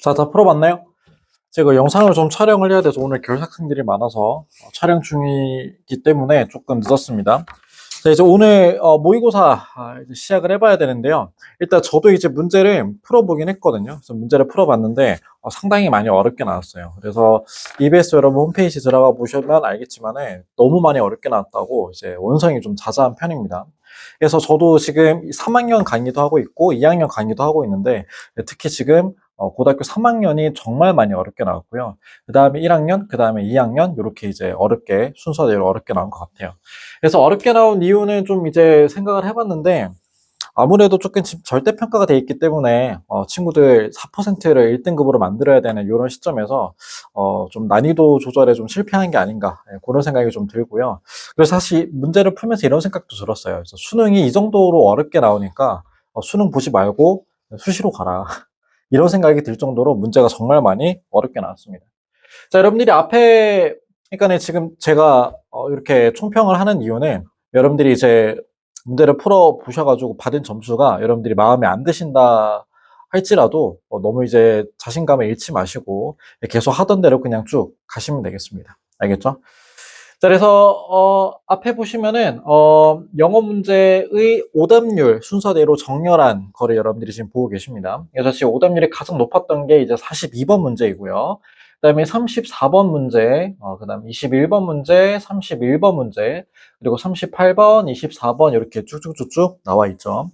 자, 다 풀어봤나요? 제가 영상을 좀 촬영을 해야 돼서 오늘 결석생들이 많아서 촬영 중이기 때문에 조금 늦었습니다. 자, 이제 오늘 모의고사 이제 시작을 해봐야 되는데요. 일단 저도 이제 문제를 풀어보긴 했거든요. 그래서 문제를 풀어봤는데 상당히 많이 어렵게 나왔어요. 그래서 EBS 여러분 홈페이지 들어가 보시면 알겠지만은 너무 많이 어렵게 나왔다고 이제 원성이 좀 자자한 편입니다. 그래서 저도 지금 3학년 강의도 하고 있고 2학년 강의도 하고 있는데 특히 지금 고등학교 3학년이 정말 많이 어렵게 나왔고요. 그 다음에 1학년, 그 다음에 2학년, 이렇게 이제 어렵게, 순서대로 어렵게 나온 것 같아요. 그래서 어렵게 나온 이유는 좀 이제 생각을 해봤는데, 아무래도 조금 절대평가가 돼 있기 때문에, 친구들 4%를 1등급으로 만들어야 되는 이런 시점에서, 좀 난이도 조절에 좀 실패한 게 아닌가, 그런 생각이 좀 들고요. 그래서 사실 문제를 풀면서 이런 생각도 들었어요. 그래서 수능이 이 정도로 어렵게 나오니까, 수능 보지 말고 수시로 가라. 이런 생각이 들 정도로 문제가 정말 많이 어렵게 나왔습니다. 자, 여러분들이 앞에, 그러니까 지금 제가 이렇게 총평을 하는 이유는 여러분들이 이제 문제를 풀어 보셔가지고 받은 점수가 여러분들이 마음에 안 드신다 할지라도 너무 이제 자신감을 잃지 마시고 계속 하던 대로 그냥 쭉 가시면 되겠습니다. 알겠죠? 자, 그래서 앞에 보시면은 영어 문제의 오답률 순서대로 정렬한 거를 여러분들이 지금 보고 계십니다. 그래서 지금 오답률이 가장 높았던 게 이제 42번 문제이고요. 그다음에 34번 문제, 그다음에 21번 문제, 31번 문제, 그리고 38번, 24번 이렇게 쭉쭉쭉쭉 나와 있죠.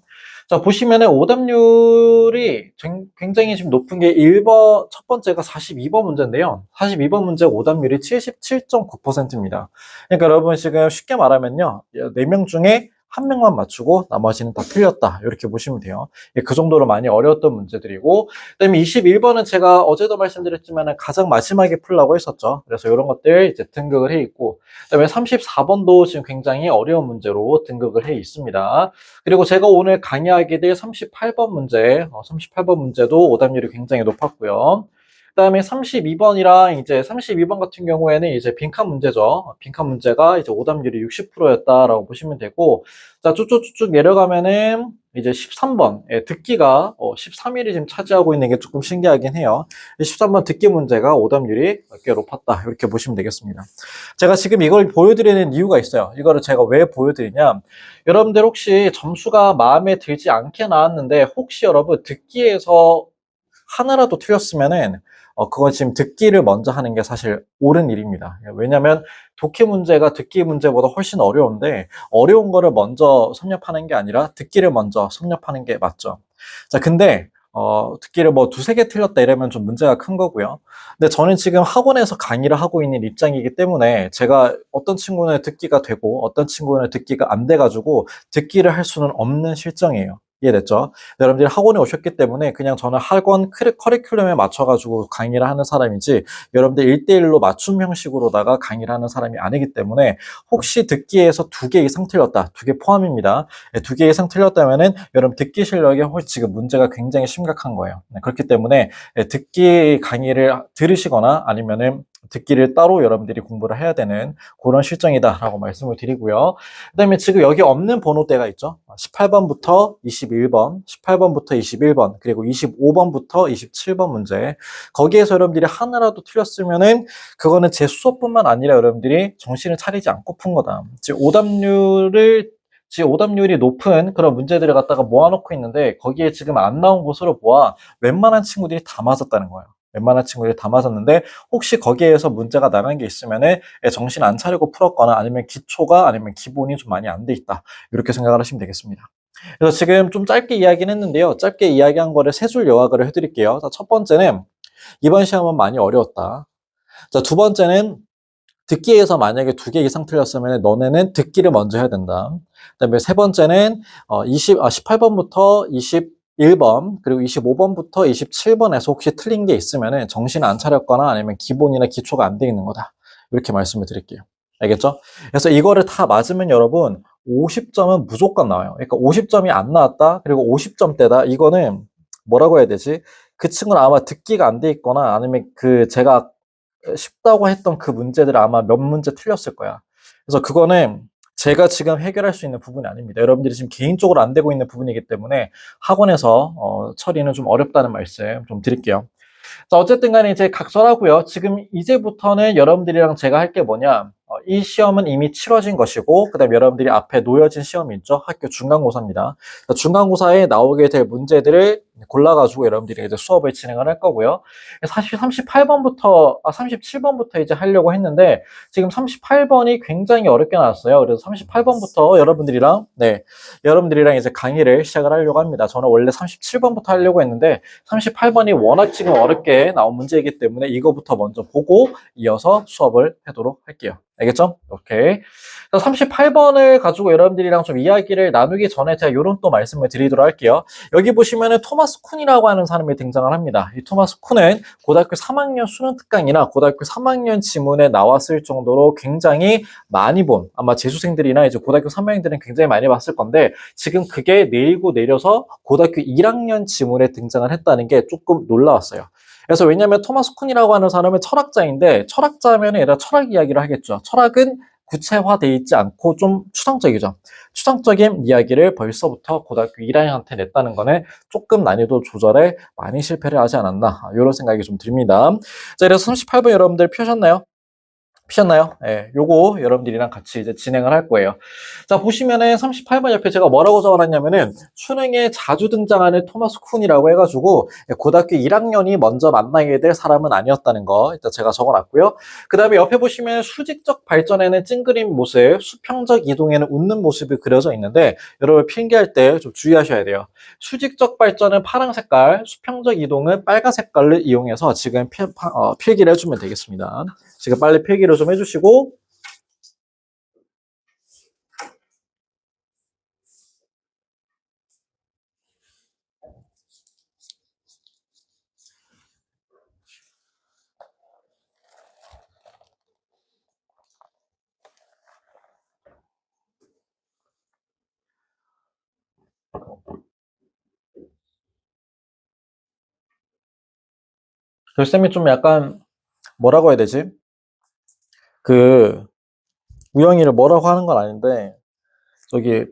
자, 보시면은 오답률이 굉장히 지금 높은 게 1번, 첫 번째가 42번 문제인데요. 42번 문제 오답률이 77.9%입니다. 그러니까 여러분 지금 쉽게 말하면요. 4명 중에 1명만 맞추고 나머지는 다 틀렸다. 이렇게 보시면 돼요. 그 정도로 많이 어려웠던 문제들이고, 그다음에 21번은 제가 어제도 말씀드렸지만 가장 마지막에 풀라고 했었죠. 그래서 이런 것들 이제 등극을 해 있고, 그다음에 34번도 지금 굉장히 어려운 문제로 등극을 해 있습니다. 그리고 제가 오늘 강의하게 될 38번 문제, 38번 문제도 오답률이 굉장히 높았고요. 그다음에 32번이랑 이제 32번 같은 경우에는 이제 빈칸 문제죠. 빈칸 문제가 이제 오답률이 60%였다라고 보시면 되고, 자, 쭉쭉쭉쭉 내려가면은 이제 13번, 듣기가 13일이 지금 차지하고 있는 게 조금 신기하긴 해요. 13번 듣기 문제가 오답률이 꽤 높았다. 이렇게 보시면 되겠습니다. 제가 지금 이걸 보여드리는 이유가 있어요. 이거를 제가 왜 보여드리냐. 여러분들 혹시 점수가 마음에 들지 않게 나왔는데 혹시 여러분 듣기에서 하나라도 틀렸으면은 그건 지금 듣기를 먼저 하는 게 사실 옳은 일입니다. 왜냐하면 독해 문제가 듣기 문제보다 훨씬 어려운데 어려운 거를 먼저 섭렵하는 게 아니라 듣기를 먼저 섭렵하는 게 맞죠. 자, 근데 듣기를 뭐 두세 개 틀렸다 이러면 좀 문제가 큰 거고요. 근데 저는 지금 학원에서 강의를 하고 있는 입장이기 때문에 제가 어떤 친구는 듣기가 되고 어떤 친구는 듣기가 안 돼가지고 듣기를 할 수는 없는 실정이에요. 이해됐죠? 여러분들이 학원에 오셨기 때문에 그냥 저는 학원 커리큘럼에 맞춰가지고 강의를 하는 사람이지 여러분들 1대1로 맞춤 형식으로다가 강의를 하는 사람이 아니기 때문에 혹시 듣기에서 2개 이상 틀렸다. 2개 포함입니다. 2개 이상 틀렸다면은 여러분 듣기 실력이 지금 문제가 굉장히 심각한 거예요. 그렇기 때문에 듣기 강의를 들으시거나 아니면은 듣기를 따로 여러분들이 공부를 해야 되는 그런 실정이다라고 말씀을 드리고요. 그다음에 지금 여기 없는 번호대가 있죠. 18번부터 21번, 18번부터 21번, 그리고 25번부터 27번 문제. 거기에서 여러분들이 하나라도 틀렸으면은 그거는 제 수업뿐만 아니라 여러분들이 정신을 차리지 않고 푼 거다. 즉 오답률이 높은 그런 문제들을 갖다가 모아놓고 있는데 거기에 지금 안 나온 것으로 보아 웬만한 친구들이 다 맞았다는 거예요. 웬만한 친구들이 다 맞았는데 혹시 거기에서 문제가 나간 게 있으면은 정신 안 차리고 풀었거나 아니면 기초가 아니면 기본이 좀 많이 안 돼 있다. 이렇게 생각을 하시면 되겠습니다. 그래서 지금 좀 짧게 이야기는 했는데요. 짧게 이야기한 거를 세 줄 요약을 해드릴게요. 자, 첫 번째는 이번 시험은 많이 어려웠다. 자, 두 번째는 듣기에서 만약에 2개 이상 틀렸으면 너네는 듣기를 먼저 해야 된다. 그다음에 세 번째는 18번부터 21번 그리고 25번부터 27번에서 혹시 틀린 게 있으면 정신 안 차렸거나 아니면 기본이나 기초가 안 돼 있는 거다. 이렇게 말씀을 드릴게요. 알겠죠? 그래서 이거를 다 맞으면 여러분 50점은 무조건 나와요. 그러니까 50점이 안 나왔다. 그리고 50점대다. 이거는 뭐라고 해야 되지? 그 친구는 아마 듣기가 안 돼 있거나 아니면 그 제가 쉽다고 했던 그 문제들 아마 몇 문제 틀렸을 거야. 그래서 그거는 제가 지금 해결할 수 있는 부분이 아닙니다. 여러분들이 지금 개인적으로 안 되고 있는 부분이기 때문에 학원에서 처리는 좀 어렵다는 말씀 좀 드릴게요. 자, 어쨌든 간에 이제 각설하고요. 지금 이제부터는 여러분들이랑 제가 할 게 뭐냐. 이 시험은 이미 치러진 것이고, 그 다음에 여러분들이 앞에 놓여진 시험이 있죠. 학교 중간고사입니다. 중간고사에 나오게 될 문제들을 골라가지고 여러분들이 이제 수업을 진행을 할 거고요. 사실 37번부터 이제 하려고 했는데, 지금 38번이 굉장히 어렵게 나왔어요. 그래서 38번부터 여러분들이랑 이제 강의를 시작을 하려고 합니다. 저는 원래 37번부터 하려고 했는데, 38번이 워낙 지금 어렵게 나온 문제이기 때문에 이거부터 먼저 보고 이어서 수업을 하도록 할게요. 알겠죠? 오케이. 38번을 가지고 여러분들이랑 좀 이야기를 나누기 전에 제가 요런 또 말씀을 드리도록 할게요. 여기 보시면은 토마스 쿤이라고 하는 사람이 등장을 합니다. 이 토마스 쿤은 고등학교 3학년 수능 특강이나 고등학교 3학년 지문에 나왔을 정도로 굉장히 많이 본, 아마 재수생들이나 이제 고등학교 3학년들은 굉장히 많이 봤을 건데, 지금 그게 내리고 내려서 고등학교 1학년 지문에 등장을 했다는 게 조금 놀라웠어요. 그래서 왜냐하면 토마스 쿤이라고 하는 사람은 철학자인데, 철학자면 얘가 철학 이야기를 하겠죠. 철학은 구체화되어 있지 않고 좀 추상적이죠. 추상적인 이야기를 벌써부터 고등학교 1학년한테 냈다는 거는 조금 난이도 조절에 많이 실패를 하지 않았나, 이런 생각이 좀 듭니다. 자, 그래서 38번 여러분들 펴셨나요? 예, 요거 여러분들이랑 같이 이제 진행을 할 거예요. 자, 보시면은 38번 옆에 제가 뭐라고 적어놨냐면은 수능에 자주 등장하는 토마스 쿤이라고 해가지고 고등학교 1학년이 먼저 만나게 될 사람은 아니었다는 거 일단 제가 적어놨고요. 그 다음에 옆에 보시면 수직적 발전에는 찡그린 모습, 수평적 이동에는 웃는 모습이 그려져 있는데, 여러분 필기할 때 좀 주의하셔야 돼요. 수직적 발전은 파란 색깔, 수평적 이동은 빨간 색깔을 이용해서 지금 필기를 해주면 되겠습니다. 지금 빨리 필기를 좀 해주시고, 글쌤이 좀 약간 뭐라고 해야 되지? 그 우영이를 뭐라고 하는 건 아닌데, 저기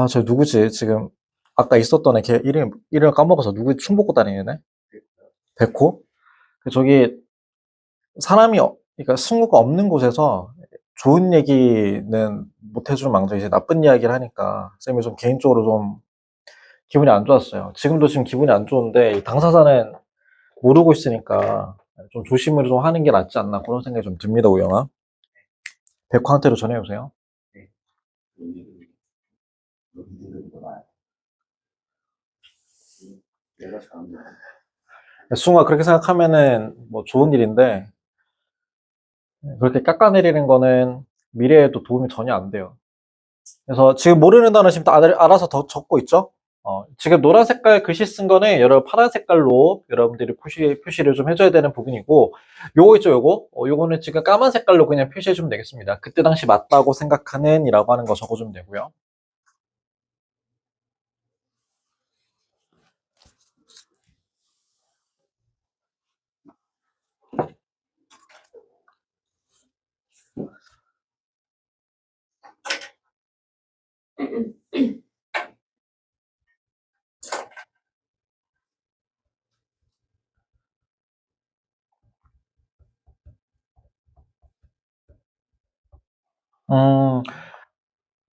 저 누구지? 지금 아까 있었던 애 걔 이름 까먹어서 누구 춤 벗고 다니는 애? 백호? 저기 사람이 그러니까 승우가 없는 곳에서 좋은 얘기는 못 해주는 망정 이제 나쁜 이야기를 하니까 쌤이 좀 개인적으로 좀 기분이 안 좋았어요. 지금도 지금 기분이 안 좋은데 이 당사자는 모르고 있으니까 좀 조심을 좀 하는 게 낫지 않나, 그런 생각이 좀 듭니다, 우영아. 백호한테도 전해주세요. 승우가 그렇게 생각하면은 뭐 좋은 일인데, 그렇게 깎아내리는 거는 미래에도 도움이 전혀 안 돼요. 그래서 지금 모르는 단어 지금 다 알아서 더 적고 있죠? 지금 노란 색깔 글씨 쓴 거는 여러분 파란 색깔로 여러분들이 표시를 좀 해줘야 되는 부분이고, 요거 있죠, 요거? 요거는 지금 까만 색깔로 그냥 표시해주면 되겠습니다. 그때 당시 맞다고 생각하는 이라고 하는 거 적어주면 되고요. 음,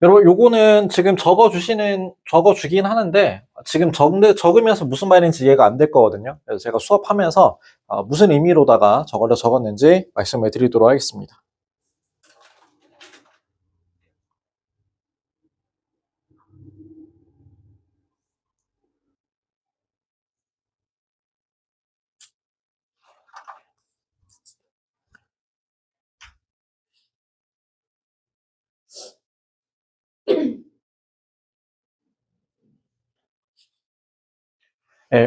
여러분, 요거는 지금 적어주긴 하는데, 지금 적으면서 무슨 말인지 이해가 안 될 거거든요. 그래서 제가 수업하면서 무슨 의미로다가 저거를 적었는지 말씀을 드리도록 하겠습니다.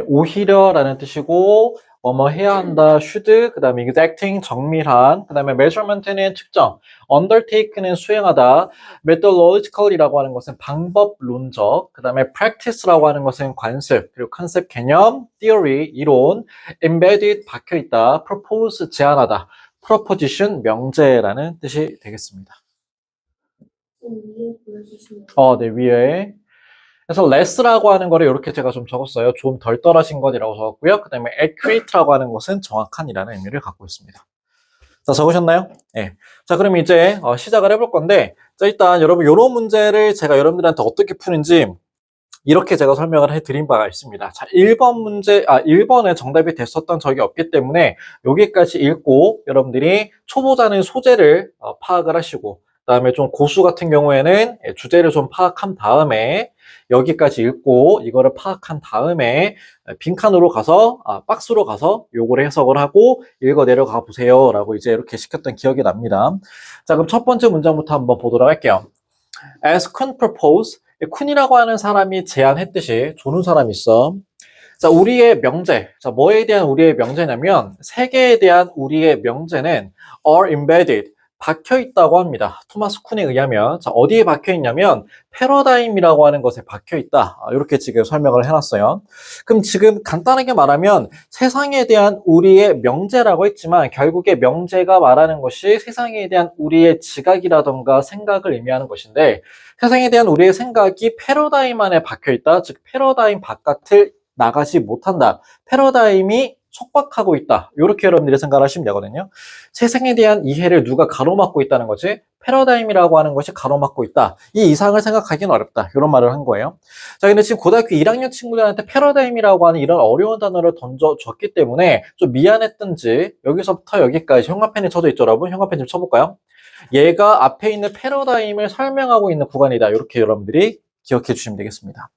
오히려라는 뜻이고, 뭐뭐 해야 한다, should, 그 다음에 exacting, 정밀한, 그 다음에 measurement는 측정, undertake는 수행하다, methodological이라고 하는 것은 방법론적, 그 다음에 practice라고 하는 것은 관습, 그리고 컨셉 개념, theory, 이론, embedded, 박혀있다, propose, 제안하다, proposition, 명제라는 뜻이 되겠습니다. 네, 위에. 그래서 less라고 하는 거를 이렇게 제가 좀 적었어요. 좀 덜 떨어진 것이라고 적었고요. 그 다음에 accurate라고 하는 것은 정확한이라는 의미를 갖고 있습니다. 자, 적으셨나요? 네. 자, 그럼 이제 시작을 해볼 건데, 자, 일단 여러분 이런 문제를 제가 여러분들한테 어떻게 푸는지 이렇게 제가 설명을 해드린 바가 있습니다. 자, 1번에 정답이 됐었던 적이 없기 때문에 여기까지 읽고 여러분들이 초보자는 소재를 파악을 하시고, 그다음에 좀 고수 같은 경우에는 주제를 좀 파악한 다음에 여기까지 읽고 이거를 파악한 다음에 빈칸으로 가서 박스로 가서 요거를 해석을 하고 읽어 내려가 보세요라고 이제 이렇게 시켰던 기억이 납니다. 자, 그럼 첫 번째 문장부터 한번 보도록 할게요. As Kun proposed, 쿤이라고 하는 사람이 제안했듯이 조는 사람이 있어. 자, 우리의 명제. 자, 뭐에 대한 우리의 명제냐면 세계에 대한 우리의 명제는 are embedded, 박혀 있다고 합니다. 토마스 쿤에 의하면. 자, 어디에 박혀 있냐면 패러다임이라고 하는 것에 박혀 있다. 이렇게 지금 설명을 해놨어요. 그럼 지금 간단하게 말하면 세상에 대한 우리의 명제라고 했지만 결국에 명제가 말하는 것이 세상에 대한 우리의 지각이라던가 생각을 의미하는 것인데 세상에 대한 우리의 생각이 패러다임 안에 박혀 있다. 즉 패러다임 바깥을 나가지 못한다. 패러다임이 속박하고 있다. 이렇게 여러분들이 생각을 하시면 되거든요. 세상에 대한 이해를 누가 가로막고 있다는 거지. 패러다임이라고 하는 것이 가로막고 있다. 이 이상을 생각하기는 어렵다. 이런 말을 한 거예요. 자, 근데 지금 고등학교 1학년 친구들한테 패러다임이라고 하는 이런 어려운 단어를 던져줬기 때문에 좀 미안했던지 여기서부터 여기까지 형광펜이 쳐져 있죠, 여러분. 형광펜 좀 쳐볼까요? 얘가 앞에 있는 패러다임을 설명하고 있는 구간이다. 이렇게 여러분들이 기억해 주시면 되겠습니다.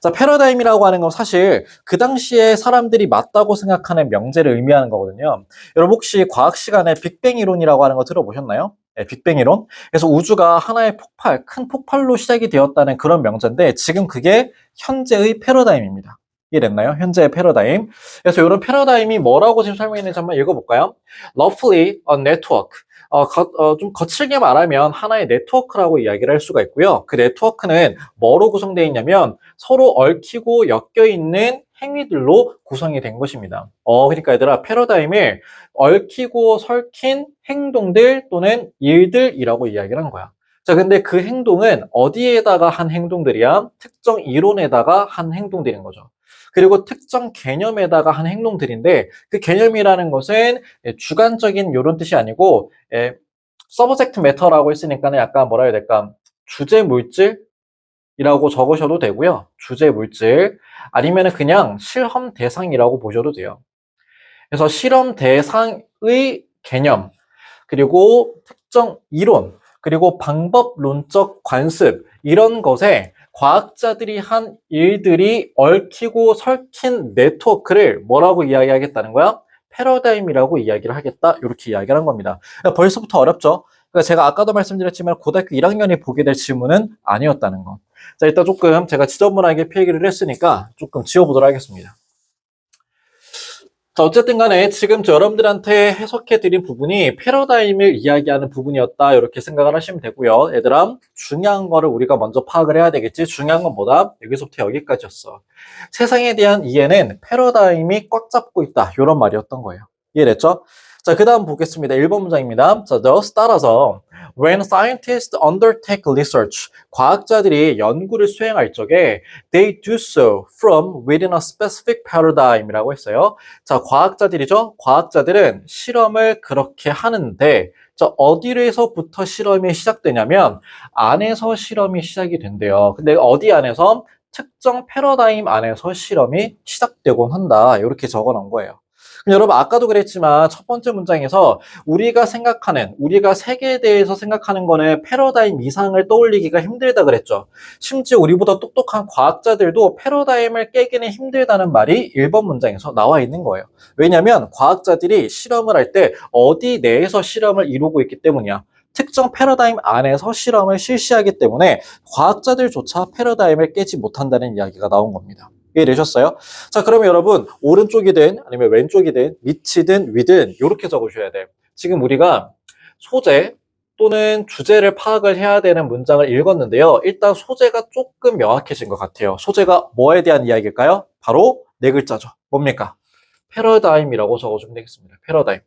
자, 패러다임이라고 하는 건 사실 그 당시에 사람들이 맞다고 생각하는 명제를 의미하는 거거든요. 여러분 혹시 과학 시간에 빅뱅 이론이라고 하는 거 들어보셨나요? 네, 빅뱅 이론. 그래서 우주가 하나의 폭발, 큰 폭발로 시작이 되었다는 그런 명제인데 지금 그게 현재의 패러다임입니다. 이해됐나요? 현재의 패러다임. 그래서 이런 패러다임이 뭐라고 지금 설명했는지 한번 읽어볼까요? Roughly a network. 좀 거칠게 말하면 하나의 네트워크라고 이야기를 할 수가 있고요. 그 네트워크는 뭐로 구성되어 있냐면 서로 얽히고 엮여 있는 행위들로 구성이 된 것입니다. 그러니까 얘들아, 패러다임을 얽히고 설킨 행동들 또는 일들이라고 이야기를 한 거야. 자, 근데 그 행동은 어디에다가 한 행동들이야? 특정 이론에다가 한 행동들인 거죠. 그리고 특정 개념에다가 한 행동들인데 그 개념이라는 것은 주관적인 이런 뜻이 아니고 서브젝트 매터라고 했으니까는 약간 뭐라 해야 될까? 주제 물질이라고 적으셔도 되고요. 주제 물질 아니면은 그냥 실험 대상이라고 보셔도 돼요. 그래서 실험 대상의 개념 그리고 특정 이론 그리고 방법론적 관습 이런 것에 과학자들이 한 일들이 얽히고 설킨 네트워크를 뭐라고 이야기하겠다는 거야? 패러다임이라고 이야기를 하겠다. 이렇게 이야기를 한 겁니다. 그러니까 벌써부터 어렵죠? 그러니까 제가 아까도 말씀드렸지만 고등학교 1학년이 보게 될 질문은 아니었다는 거. 자, 일단 조금 제가 지저분하게 필기를 했으니까 조금 지워보도록 하겠습니다. 자, 어쨌든 간에 지금 여러분들한테 해석해 드린 부분이 패러다임을 이야기하는 부분이었다. 이렇게 생각을 하시면 되고요. 얘들아, 중요한 거를 우리가 먼저 파악을 해야 되겠지. 중요한 건 뭐다? 여기서부터 여기까지였어. 세상에 대한 이해는 패러다임이 꽉 잡고 있다. 이런 말이었던 거예요. 이해됐죠? 자, 그 다음 보겠습니다. 1번 문장입니다. 자, thus 따라서 when scientists undertake research, 과학자들이 연구를 수행할 적에 they do so from within a specific paradigm이라고 했어요. 자, 과학자들이죠. 과학자들은 실험을 그렇게 하는데 자, 어디에서부터 실험이 시작되냐면 안에서 실험이 시작이 된대요. 근데 어디 안에서? 특정 패러다임 안에서 실험이 시작되곤 한다. 이렇게 적어 놓은 거예요. 여러분 아까도 그랬지만 첫 번째 문장에서 우리가 생각하는 우리가 세계에 대해서 생각하는 거는 패러다임 이상을 떠올리기가 힘들다 그랬죠. 심지어 우리보다 똑똑한 과학자들도 패러다임을 깨기는 힘들다는 말이 1번 문장에서 나와 있는 거예요. 왜냐하면 과학자들이 실험을 할 때 어디 내에서 실험을 이루고 있기 때문이야. 특정 패러다임 안에서 실험을 실시하기 때문에 과학자들조차 패러다임을 깨지 못한다는 이야기가 나온 겁니다. 이해되셨어요? 자, 그러면 여러분 오른쪽이든 아니면 왼쪽이든 밑이든 위든 이렇게 적으셔야 돼요. 지금 우리가 소재 또는 주제를 파악을 해야 되는 문장을 읽었는데요. 일단 소재가 조금 명확해진 것 같아요. 소재가 뭐에 대한 이야기일까요? 바로 네 글자죠. 뭡니까? 패러다임이라고 적어주면 되겠습니다. 패러다임.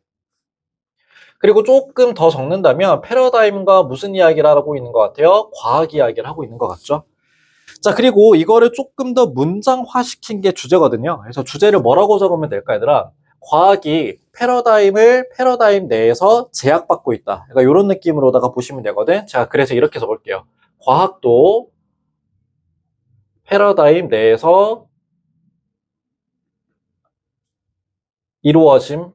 그리고 조금 더 적는다면 패러다임과 무슨 이야기를 하고 있는 것 같아요? 과학 이야기를 하고 있는 것 같죠? 자, 그리고 이거를 조금 더 문장화시킨 게 주제거든요. 그래서 주제를 뭐라고 적으면 될까, 얘들아? 과학이 패러다임 내에서 제약받고 있다. 그러니까 이런 느낌으로다가 보시면 되거든. 자, 그래서 이렇게 적을게요. 과학도 패러다임 내에서 이루어짐.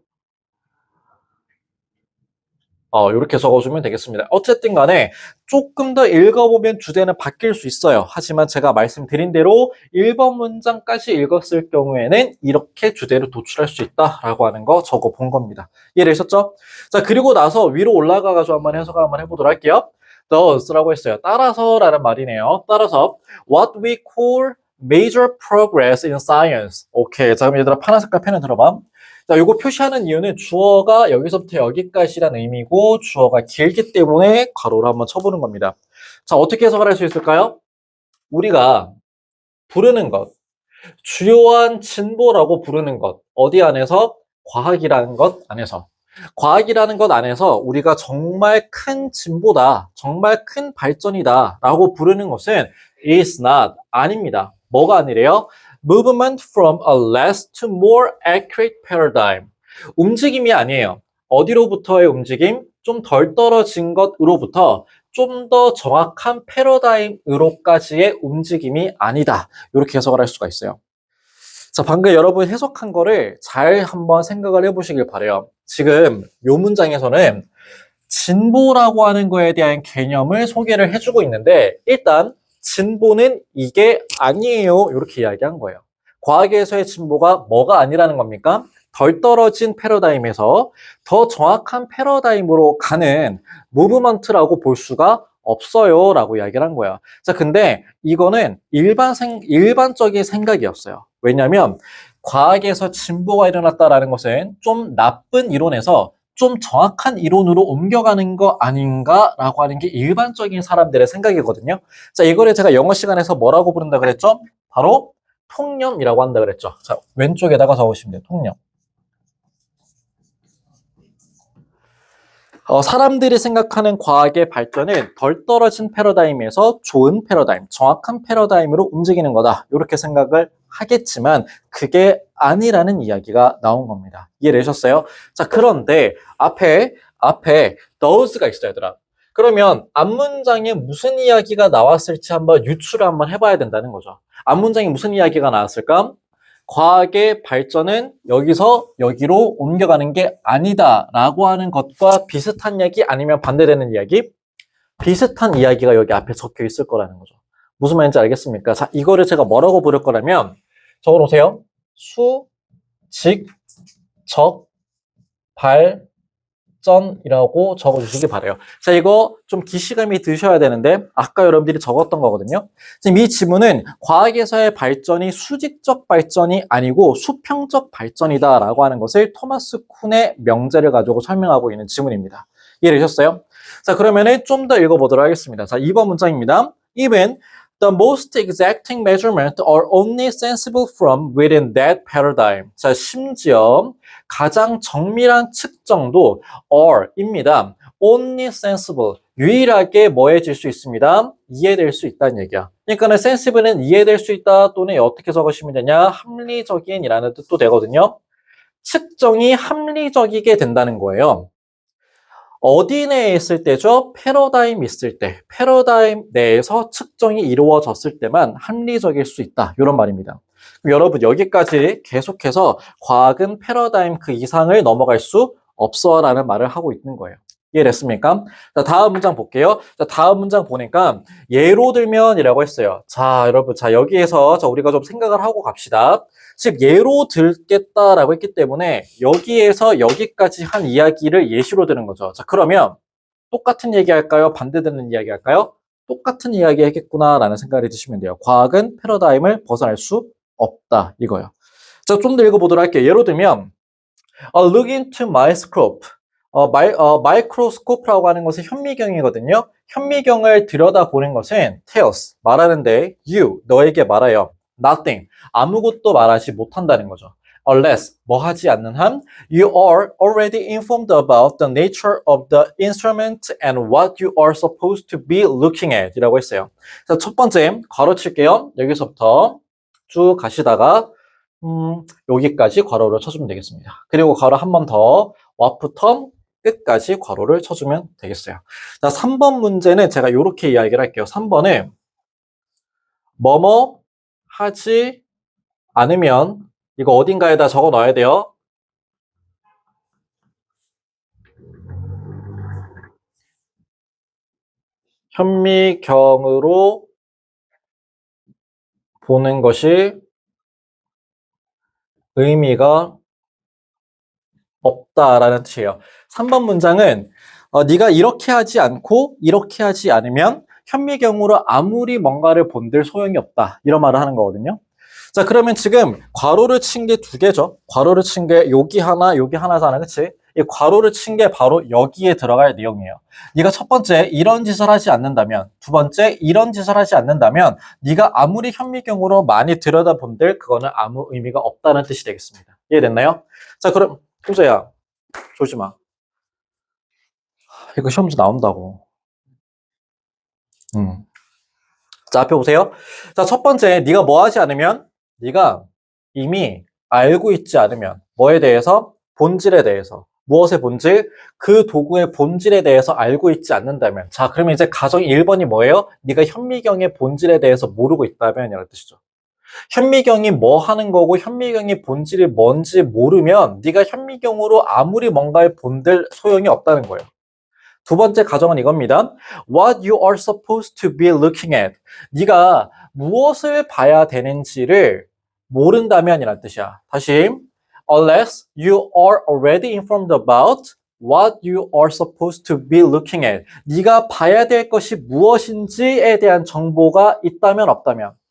이렇게 적어주면 되겠습니다. 어쨌든 간에 조금 더 읽어보면 주제는 바뀔 수 있어요. 하지만 제가 말씀드린 대로 1번 문장까지 읽었을 경우에는 이렇게 주제를 도출할 수 있다라고 하는 거 적어본 겁니다. 이해되셨죠? 자, 그리고 나서 위로 올라가가지고 한번 해석을 한번 해보도록 할게요. Thus라고 했어요. 따라서라는 말이네요. 따라서 what we call major progress in science. 오케이. 자, 그럼 얘들아 파란 색깔 펜을 들어봐. 자, 요거 표시하는 이유는 주어가 여기서부터 여기까지란 의미고 주어가 길기 때문에 괄호를 한번 쳐보는 겁니다. 자, 어떻게 해석을 할 수 있을까요? 우리가 부르는 것, 주요한 진보라고 부르는 것, 어디 안에서? 과학이라는 것 안에서. 과학이라는 것 안에서 우리가 정말 큰 진보다, 정말 큰 발전이다 라고 부르는 것은 is not, 아닙니다. 뭐가 아니래요? Movement from a less to more accurate paradigm. 움직임이 아니에요. 어디로부터의 움직임? 좀 덜 떨어진 것으로부터 좀 더 정확한 패러다임으로까지의 움직임이 아니다. 이렇게 해석을 할 수가 있어요. 자, 방금 여러분 해석한 거를 잘 한번 생각을 해보시길 바래요. 지금 요 문장에서는 진보라고 하는 거에 대한 개념을 소개를 해주고 있는데 일단 진보는 이게 아니에요. 이렇게 이야기한 거예요. 과학에서의 진보가 뭐가 아니라는 겁니까? 덜 떨어진 패러다임에서 더 정확한 패러다임으로 가는 무브먼트라고 볼 수가 없어요. 라고 이야기를 한 거야. 자, 근데 이거는 일반적인 생각이었어요. 왜냐면 과학에서 진보가 일어났다라는 것은 좀 나쁜 이론에서 좀 정확한 이론으로 옮겨가는 거 아닌가라고 하는 게 일반적인 사람들의 생각이거든요. 자, 이거를 제가 영어 시간에서 뭐라고 부른다 그랬죠? 바로 통념이라고 한다 그랬죠. 자, 왼쪽에다가 적으시면 돼요. 통념. 사람들이 생각하는 과학의 발전은 덜 떨어진 패러다임에서 좋은 패러다임, 정확한 패러다임으로 움직이는 거다. 이렇게 생각을 하겠지만 그게 아니라는 이야기가 나온 겁니다. 이해되셨어요? 자, 그런데 앞에 thouse가 있어요, 얘들아. 그러면 앞문장에 무슨 이야기가 나왔을지 한번 유추를 한번 해봐야 된다는 거죠. 앞문장에 무슨 이야기가 나왔을까? 과학의 발전은 여기서 여기로 옮겨가는 게 아니다라고 하는 것과 비슷한 이야기 아니면 반대되는 이야기? 비슷한 이야기가 여기 앞에 적혀 있을 거라는 거죠. 무슨 말인지 알겠습니까? 자, 이거를 제가 뭐라고 부를 거라면 적어놓으세요. 수, 직, 적, 발, 전이라고 적어주시기 바래요. 자, 이거 좀 기시감이 드셔야 되는데 아까 여러분들이 적었던 거거든요. 지금 이 지문은 과학에서의 발전이 수직적 발전이 아니고 수평적 발전이다라고 하는 것을 토마스 쿤의 명제를 가지고 설명하고 있는 지문입니다. 이해되셨어요? 자, 그러면은 좀 더 읽어보도록 하겠습니다. 자, 2번 문장입니다. Even the most exacting measurements are only sensible from within that paradigm. 자, 심지어 가장 정밀한 측정도 or입니다. only sensible, 유일하게 뭐해질 수 있습니다? 이해될 수 있다는 얘기야. 그러니까 sensible은 이해될 수 있다 또는 어떻게 적으시면 되냐? 합리적인이라는 뜻도 되거든요. 측정이 합리적이게 된다는 거예요. 어디 내에 있을 때죠? 패러다임 있을 때, 패러다임 내에서 측정이 이루어졌을 때만 합리적일 수 있다. 이런 말입니다. 그럼 여러분 여기까지 계속해서 과학은 패러다임 그 이상을 넘어갈 수 없어라는 말을 하고 있는 거예요. 이해됐습니까? 자, 다음 문장 볼게요. 자, 다음 문장 보니까 예로 들면이라고 했어요. 자, 여러분, 자 여기에서 우리가 좀 생각을 하고 갑시다. 즉 예로 들겠다라고 했기 때문에 여기에서 여기까지 한 이야기를 예시로 드는 거죠. 자, 그러면 똑같은 얘기 할까요? 반대되는 이야기 할까요? 똑같은 이야기 하겠구나라는 생각을 해주시면 돼요. 과학은 패러다임을 벗어날 수 없다 이거요. 자, 좀 더 읽어보도록 할게요. 예로 들면 look into microscope. 마이크로스코프라고 하는 것은 현미경이거든요. 현미경을 들여다보는 것은 tells, 말하는데 you, 너에게 말하여 nothing, 아무것도 말하지 못한다는 거죠. unless 뭐 하지 않는 한 you are already informed about the nature of the instrument and what you are supposed to be looking at 이라고 했어요. 자, 첫 번째 괄호 칠게요. 여기서부터 쭉 가시다가 여기까지 괄호를 쳐주면 되겠습니다. 그리고 괄호 한 번 더 와프텀 끝까지 괄호를 쳐주면 되겠어요. 자, 3번 문제는 제가 이렇게 이야기를 할게요. 3번은 뭐뭐 하지 않으면 이거 어딘가에다 적어 넣어야 돼요. 현미경으로 보는 것이 의미가 없다라는 뜻이에요. 3번 문장은 네가 이렇게 하지 않고 이렇게 하지 않으면 현미경으로 아무리 뭔가를 본들 소용이 없다. 이런 말을 하는 거거든요. 자, 그러면 지금 괄호를 친 게 두 개죠. 괄호를 친 게 여기 하나잖아. 그치? 이 괄호를 친 게 바로 여기에 들어갈 내용이에요. 네가 첫 번째 이런 짓을 하지 않는다면, 두 번째 이런 짓을 하지 않는다면 네가 아무리 현미경으로 많이 들여다본들 그거는 아무 의미가 없다는 뜻이 되겠습니다. 이해됐나요? 자, 그럼 효자야, 졸지 마. 이거 시험지 나온다고. 자, 앞에 보세요. 자, 첫 번째, 네가 뭐 하지 않으면, 네가 이미 알고 있지 않으면, 뭐에 대해서? 본질에 대해서. 무엇의 본질? 그 도구의 본질에 대해서 알고 있지 않는다면. 자, 그러면 이제 가정 1번이 뭐예요? 네가 현미경의 본질에 대해서 모르고 있다면 이라는 뜻이죠. 현미경이 뭐 하는 거고 현미경의 본질이 뭔지 모르면 네가 현미경으로 아무리 뭔가를 본들 소용이 없다는 거예요. 두 번째 가정은 이겁니다. What you are supposed to be looking at. 네가 무엇을 봐야 되는지를 모른다면 이란 뜻이야. 다시 unless you are already informed about what you are supposed to be looking at. 네가 봐야 될 것이 무엇인지에 대한 정보가 있다면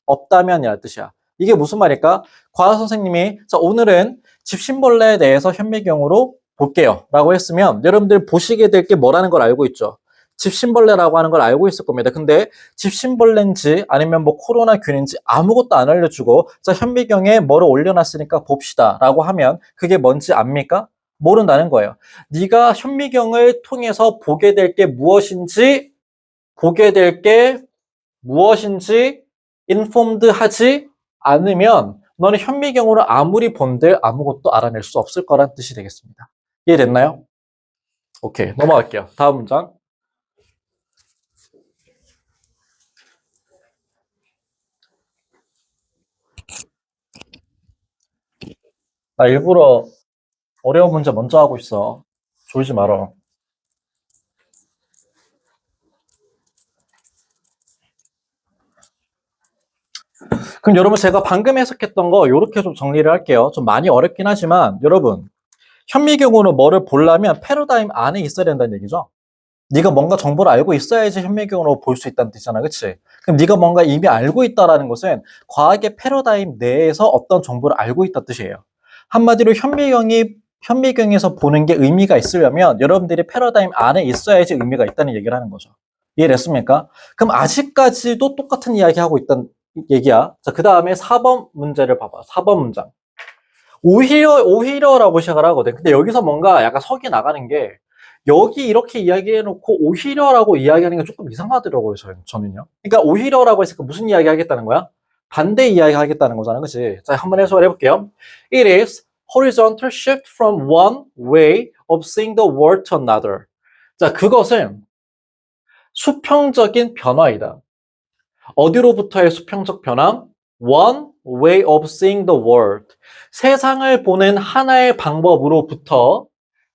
없다면 이란 뜻이야. 이게 무슨 말일까? 과학 선생님이 자, 오늘은 집신벌레에 대해서 현미경으로 볼게요 라고 했으면 여러분들 보시게 될 게 뭐라는 걸 알고 있죠. 집신벌레라고 하는 걸 알고 있을 겁니다. 근데 집신벌레인지 아니면 뭐 코로나균인지 아무것도 안 알려주고 자, 현미경에 뭐를 올려놨으니까 봅시다 라고 하면 그게 뭔지 압니까? 모른다는 거예요. 네가 현미경을 통해서 보게 될 게 무엇인지 informed 하지 않으면 너는 현미경으로 아무리 본들 아무것도 알아낼 수 없을 거란 뜻이 되겠습니다. 이해됐나요? 오케이, 넘어갈게요. 다음 문장. 나 일부러 어려운 문제 먼저 하고 있어. 졸지 말아. 그럼 여러분 제가 방금 해석했던 거 이렇게 좀 정리를 할게요. 좀 많이 어렵긴 하지만 여러분 현미경으로 뭐를 보려면 패러다임 안에 있어야 된다는 얘기죠. 네가 뭔가 정보를 알고 있어야지 현미경으로 볼 수 있다는 뜻이잖아. 그치? 그럼 네가 뭔가 이미 알고 있다라는 것은 과학의 패러다임 내에서 어떤 정보를 알고 있다는 뜻이에요. 한마디로 현미경에서 보는 게 의미가 있으려면 여러분들이 패러다임 안에 있어야지 의미가 있다는 얘기를 하는 거죠. 이해됐습니까? 그럼 아직까지도 똑같은 이야기 하고 있다는 얘기야. 자, 그 다음에 4번 문제를 봐봐. 4번 문장. 오히려라고 시작을 하거든. 근데 여기서 뭔가 약간 석이 나가는 게 여기 이렇게 이야기해놓고 오히려라고 이야기하는 게 조금 이상하더라고요, 저는요. 그러니까 오히려라고 했으니까 무슨 이야기 하겠다는 거야? 반대 이야기 하겠다는 거잖아, 그치? 자, 한번 해석을 해볼게요. It is horizontal shift from one way of seeing the world to another. 자, 그것은 수평적인 변화이다. 어디로부터의 수평적 변화? One way of seeing the world. 세상을 보는 하나의 방법으로부터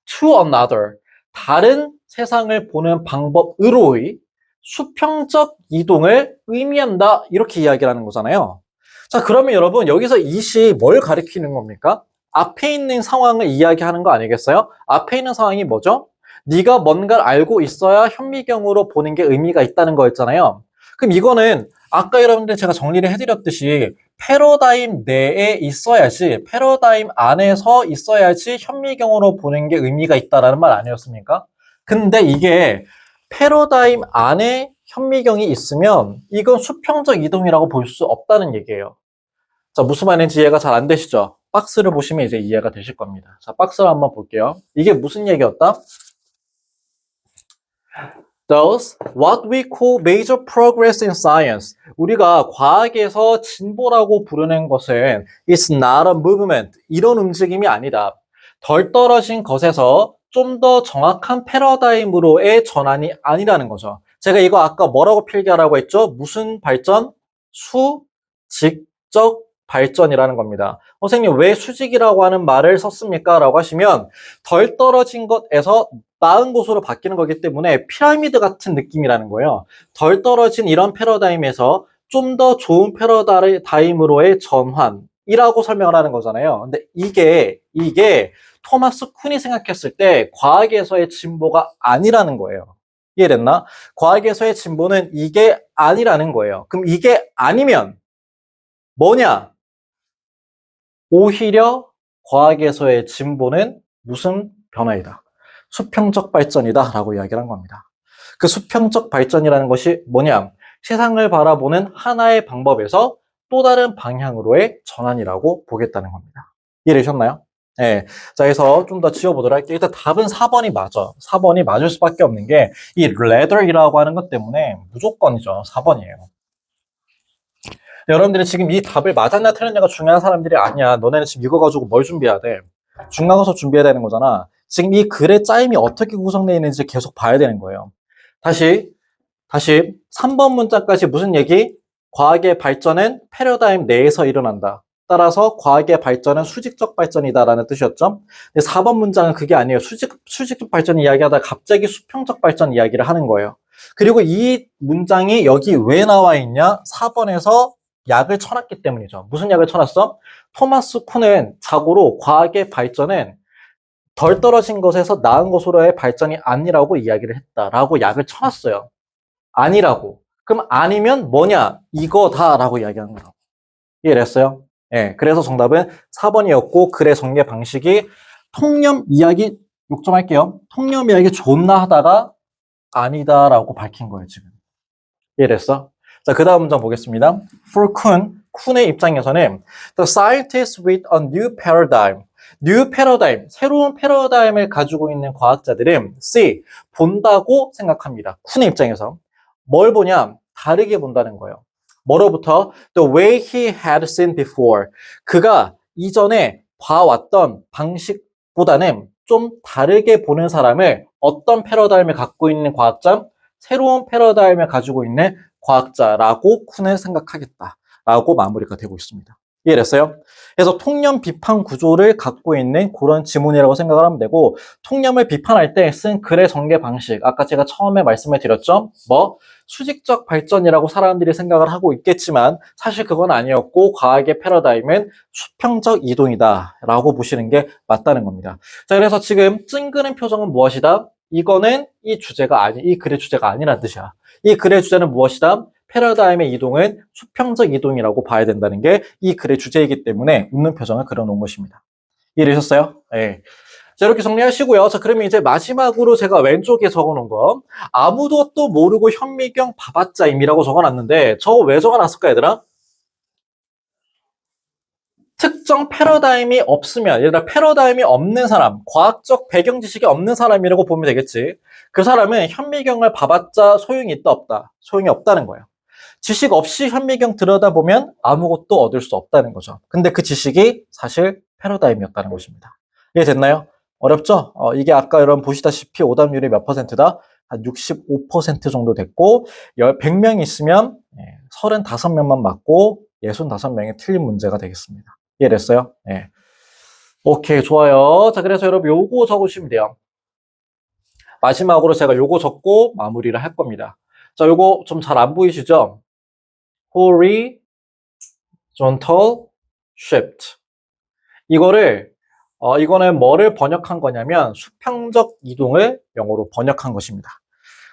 to another. 다른 세상을 보는 방법으로의 수평적 이동을 의미한다. 이렇게 이야기를 하는 거잖아요. 자, 그러면 여러분 여기서 이시 뭘 가리키는 겁니까? 앞에 있는 상황을 이야기하는 거 아니겠어요? 앞에 있는 상황이 뭐죠? 네가 뭔가를 알고 있어야 현미경으로 보는 게 의미가 있다는 거였잖아요. 그럼 이거는 아까 여러분들 제가 정리를 해드렸듯이 패러다임 내에 있어야지, 패러다임 안에서 있어야지 현미경으로 보는 게 의미가 있다라는 말 아니었습니까? 근데 이게 패러다임 안에 현미경이 있으면 이건 수평적 이동이라고 볼 수 없다는 얘기예요. 자, 무슨 말인지 이해가 잘 안 되시죠? 박스를 보시면 이제 이해가 되실 겁니다. 자, 박스를 한번 볼게요. 이게 무슨 얘기였다? Thus, what we call major progress in science. 우리가 과학에서 진보라고 부르는 것은 it's not a movement. 이런 움직임이 아니다. 덜 떨어진 것에서 좀 더 정확한 패러다임으로의 전환이 아니라는 거죠. 제가 이거 아까 뭐라고 필기하라고 했죠? 무슨 발전? 수직적 발전이라는 겁니다. 선생님, 왜 수직이라고 하는 말을 썼습니까? 라고 하시면 덜 떨어진 것에서 나은 곳으로 바뀌는 거기 때문에 피라미드 같은 느낌이라는 거예요. 덜 떨어진 이런 패러다임에서 좀 더 좋은 패러다임으로의 전환이라고 설명을 하는 거잖아요. 근데 이게 토마스 쿤이 생각했을 때 과학에서의 진보가 아니라는 거예요. 이해됐나? 과학에서의 진보는 이게 아니라는 거예요. 그럼 이게 아니면 뭐냐? 오히려 과학에서의 진보는 무슨 변화이다? 수평적 발전이다 라고 이야기를 한 겁니다. 그 수평적 발전이라는 것이 뭐냐? 세상을 바라보는 하나의 방법에서 또 다른 방향으로의 전환이라고 보겠다는 겁니다. 이해되셨나요? 네. 자, 그래서 좀 더 지워보도록 할게요. 일단 답은 4번이 맞아. 4번이 맞을 수밖에 없는 게 이 leather이라고 하는 것 때문에 무조건이죠. 4번이에요. 여러분들이 지금 이 답을 맞았냐 틀렸냐가 중요한 사람들이 아니야. 너네는 지금 이거 가지고 뭘 준비해야 돼? 중간고사 준비해야 되는 거잖아. 지금 이 글의 짜임이 어떻게 구성되어 있는지 계속 봐야 되는 거예요. 다시 3번 문장까지 무슨 얘기? 과학의 발전은 패러다임 내에서 일어난다. 따라서 과학의 발전은 수직적 발전이다라는 뜻이었죠. 근데 4번 문장은 그게 아니에요. 수직적 발전 이야기하다가 갑자기 수평적 발전 이야기를 하는 거예요. 그리고 이 문장이 여기 왜 나와 있냐? 4번에서 약을 쳐놨기 때문이죠. 무슨 약을 쳐놨어? 토마스 쿤은 자고로 과학의 발전은 덜 떨어진 것에서 나은 것으로의 발전이 아니라고 이야기를 했다라고 약을 쳐놨어요. 아니라고. 그럼 아니면 뭐냐? 이거다라고 이야기하는 거라고. 이해됐어요? 예. 그래서 정답은 4번이었고 글의 전개 방식이 통념 이야기 욕점할게요. 통념 이야기 존나 하다가 아니다라고 밝힌 거예요, 지금. 이해됐어? 자, 그 다음 문장 보겠습니다. For 쿤의 입장에서는 The scientists with a new paradigm. new paradigm, 새로운 패러다임을 가지고 있는 과학자들은 see, 본다고 생각합니다. 쿤의 입장에서. 뭘 보냐? 다르게 본다는 거예요. 뭐로부터? The way he had seen before. 그가 이전에 봐왔던 방식보다는 좀 다르게 보는 사람을 어떤 패러다임을 갖고 있는 과학자? 새로운 패러다임을 가지고 있는 과학자라고 쿤은 생각하겠다라고 마무리가 되고 있습니다. 이해됐어요? 그래서 통념 비판 구조를 갖고 있는 그런 지문이라고 생각을 하면 되고, 통념을 비판할 때 쓴 글의 전개 방식, 아까 제가 처음에 말씀을 드렸죠? 수직적 발전이라고 사람들이 생각을 하고 있겠지만 사실 그건 아니었고 과학의 패러다임은 수평적 이동이다 라고 보시는 게 맞다는 겁니다. 자, 그래서 지금 찡그린 표정은 무엇이다? 이거는 이 글의 주제가 아니라는 뜻이야. 이 글의 주제는 무엇이다? 패러다임의 이동은 수평적 이동이라고 봐야 된다는 게 이 글의 주제이기 때문에 웃는 표정을 그려놓은 것입니다. 이해되셨어요? 네. 자, 이렇게 정리하시고요. 자, 그러면 이제 마지막으로 제가 왼쪽에 적어놓은 거, 아무도 또 모르고 현미경 봐봤자임이라고 적어놨는데 저거 왜 적어놨을까, 얘들아? 특정 패러다임이 없으면, 얘들아, 패러다임이 없는 사람, 과학적 배경 지식이 없는 사람이라고 보면 되겠지. 그 사람은 현미경을 봐봤자 소용이 있다 없다? 소용이 없다는 거예요. 지식 없이 현미경 들여다보면 아무것도 얻을 수 없다는 거죠. 근데 그 지식이 사실 패러다임이었다는 것입니다. 이해됐나요? 어렵죠? 이게 아까 여러분 보시다시피 오답률이 몇 %다? 한 65% 정도 됐고 100명 있으면 35명만 맞고 65명이 틀린 문제가 되겠습니다. 이해됐어요? 네. 오케이, 좋아요. 자, 그래서 여러분 요거 적으시면 돼요. 마지막으로 제가 요거 적고 마무리를 할 겁니다. 자, 요거 좀 잘 안 보이시죠? horizontal shift. 이거는 뭐를 번역한 거냐면 수평적 이동을 영어로 번역한 것입니다.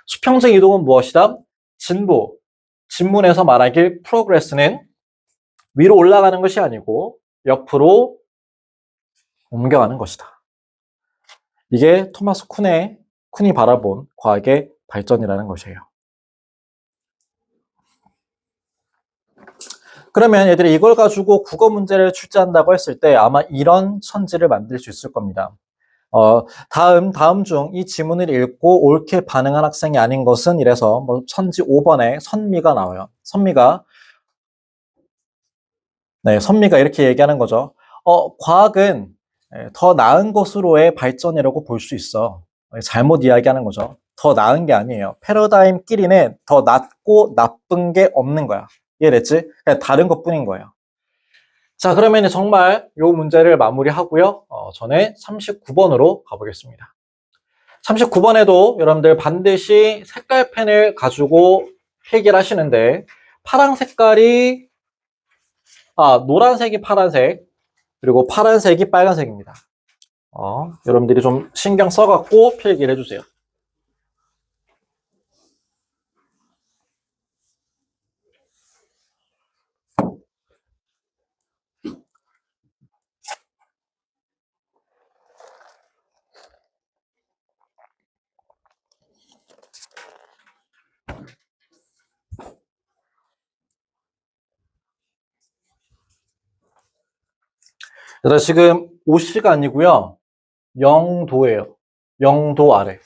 수평적 이동은 무엇이다? 진보. 진문에서 말하길 progress는 위로 올라가는 것이 아니고 옆으로 옮겨가는 것이다. 이게 토마스 쿤이 바라본 과학의 발전이라는 것이에요. 그러면 애들이 이걸 가지고 국어 문제를 출제한다고 했을 때 아마 이런 선지를 만들 수 있을 겁니다. 다음 중 이 지문을 읽고 옳게 반응한 학생이 아닌 것은 이래서 뭐 선지 5번에 선미가 나와요. 선미가 이렇게 얘기하는 거죠. 과학은 더 나은 것으로의 발전이라고 볼 수 있어. 잘못 이야기하는 거죠. 더 나은 게 아니에요. 패러다임끼리는 더 낫고 나쁜 게 없는 거야. 이해됐지? 그냥 다른 것뿐인 거예요. 자, 그러면 정말 이 문제를 마무리하고요. 저는 39번으로 가보겠습니다. 39번에도 여러분들 반드시 색깔 펜을 가지고 필기를 하시는데 파란 색깔이 노란색이 파란색 그리고 파란색이 빨간색입니다. 여러분들이 좀 신경 써갖고 필기를 해주세요. 그래서 지금 5시가 아니고요. 0도예요. 0도 아래.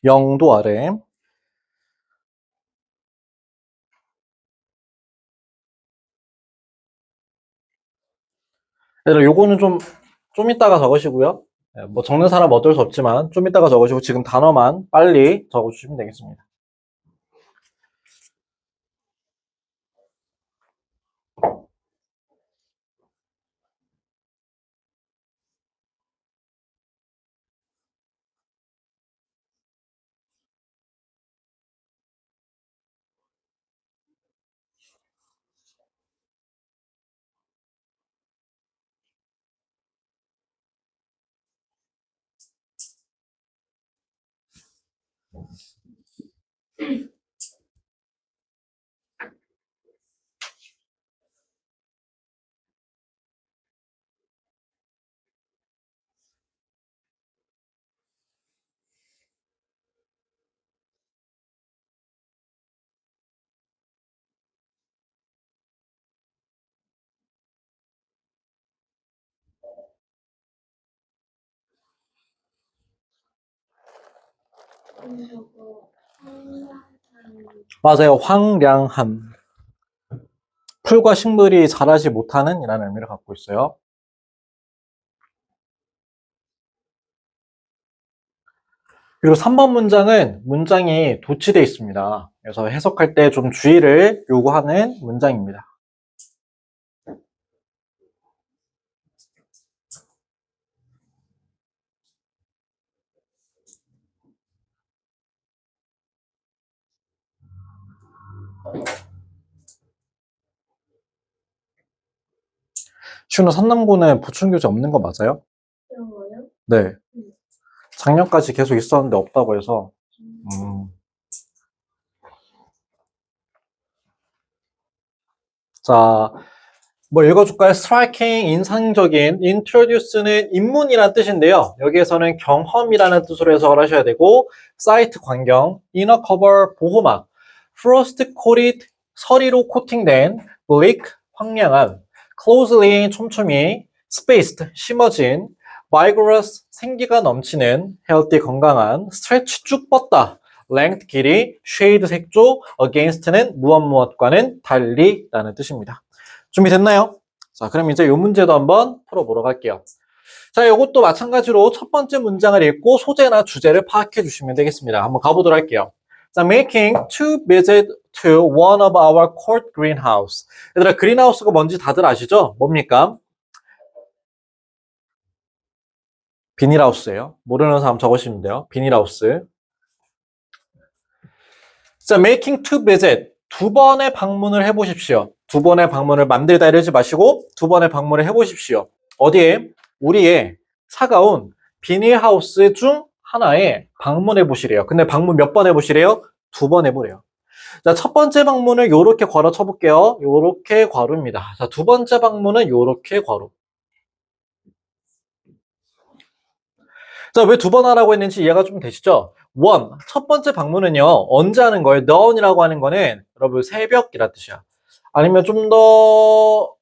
영도 아래. 얘들아, 요거는 좀 이따가 적으시고요. 뭐 적는 사람 어쩔 수 없지만 좀 이따가 적으시고 지금 단어만 빨리 적어주시면 되겠습니다. 맞아요. 황량함. 풀과 식물이 자라지 못하는 이라는 의미를 갖고 있어요. 그리고 3번 문장은 문장이 도치되어 있습니다. 그래서 해석할 때 좀 주의를 요구하는 문장입니다. 시우는 산남고는 보충교재 없는 거 맞아요? 그런 거요? 네. 작년까지 계속 있었는데 없다고 해서. 자, 뭐 읽어줄까요? striking, 인상적인, introduce는 입문이라는 뜻인데요. 여기에서는 경험이라는 뜻으로 해석을 하셔야 되고, 사이트 광경, inner cover, 보호막, frost coated, 서리로 코팅된, bleak, 황량한, closely, 촘촘히, spaced, 심어진, vigorous, 생기가 넘치는, healthy, 건강한, stretch, 쭉 뻗다, length, 길이, shade, 색조, against는 무엇과는 달리 라는 뜻입니다. 준비됐나요? 자, 그럼 이제 이 문제도 한번 풀어보러 갈게요. 자, 이것도 마찬가지로 첫 번째 문장을 읽고 소재나 주제를 파악해 주시면 되겠습니다. 한번 가보도록 할게요. 자, making to visit to one of our court greenhouse. 얘들아, 그린하우스가 뭔지 다들 아시죠? 뭡니까? 비닐하우스예요. 모르는 사람 적으시면 돼요. 비닐하우스. 자, making to visit. 두 번의 방문을 해보십시오. 두 번의 방문을 만들다 이러지 마시고 두 번의 방문을 해보십시오. 어디에? 우리의 차가운 비닐하우스 중 하나에 방문해 보시래요. 근데 방문 몇 번 해보시래요? 두 번 해보래요. 자, 첫 번째 방문을 요렇게 괄호 쳐볼게요. 요렇게 괄호입니다. 자, 두 번째 방문은 요렇게 괄호. 자, 왜 두 번 하라고 했는지 이해가 좀 되시죠? 원, 첫 번째 방문은요, 언제 하는 거예요? dawn이라고 하는 거는 여러분 새벽이라 뜻이야. 아니면 좀 더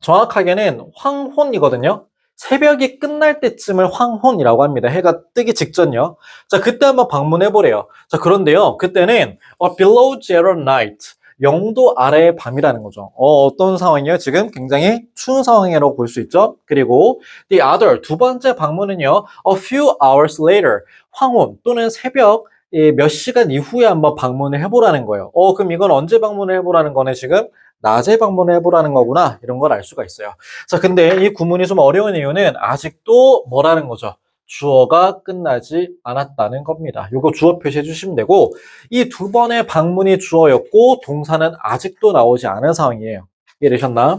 정확하게는 황혼이거든요. 새벽이 끝날 때쯤을 황혼이라고 합니다. 해가 뜨기 직전요. 자, 그때 한번 방문해 보래요. 자, 그런데요. 그때는 below zero night. 0도 아래의 밤이라는 거죠. 어떤 상황이에요? 지금 굉장히 추운 상황이라고 볼 수 있죠. 그리고 the other 두 번째 방문은요. a few hours later. 황혼 또는 새벽 몇 시간 이후에 한번 방문을 해보라는 거예요. 그럼 이건 언제 방문을 해보라는 거네, 지금? 낮에 방문을 해보라는 거구나. 이런 걸 알 수가 있어요. 자, 근데 이 구문이 좀 어려운 이유는 아직도 뭐라는 거죠? 주어가 끝나지 않았다는 겁니다. 이거 주어 표시해 주시면 되고, 이 두 번의 방문이 주어였고 동사는 아직도 나오지 않은 상황이에요. 이해되셨나?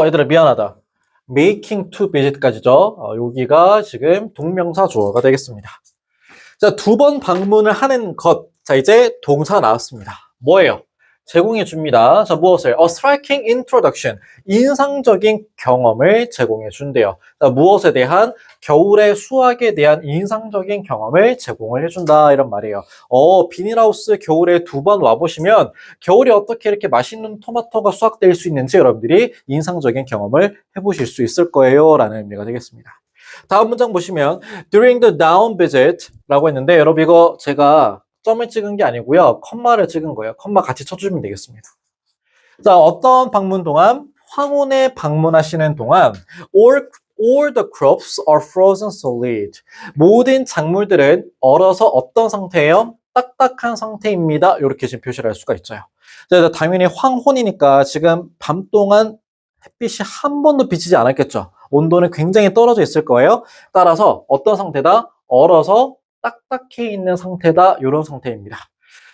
얘들아 미안하다. making to visit까지죠. 여기가 지금 동명사 주어가 되겠습니다. 자, 두 번 방문을 하는 것. 자, 이제 동사 나왔습니다. 뭐예요? 제공해 줍니다. 자, 무엇을? A striking introduction. 인상적인 경험을 제공해 준대요. 자, 무엇에 대한? 겨울의 수확에 대한 인상적인 경험을 제공을 해준다. 이런 말이에요. 비닐하우스 겨울에 두 번 와보시면 겨울에 어떻게 이렇게 맛있는 토마토가 수확될 수 있는지 여러분들이 인상적인 경험을 해보실 수 있을 거예요. 라는 의미가 되겠습니다. 다음 문장 보시면 during the down visit 라고 했는데 여러분 이거 제가 점을 찍은 게 아니고요. 컴마를 찍은 거예요. 컴마 같이 쳐주면 되겠습니다. 자, 어떤 방문 동안? 황혼에 방문하시는 동안 all the crops are frozen solid. 모든 작물들은 얼어서 어떤 상태예요? 딱딱한 상태입니다. 이렇게 지금 표시를 할 수가 있어요. 자, 당연히 황혼이니까 지금 밤 동안 햇빛이 한 번도 비치지 않았겠죠. 온도는 굉장히 떨어져 있을 거예요. 따라서 어떤 상태다? 얼어서 딱딱해 있는 상태다. 이런 상태입니다.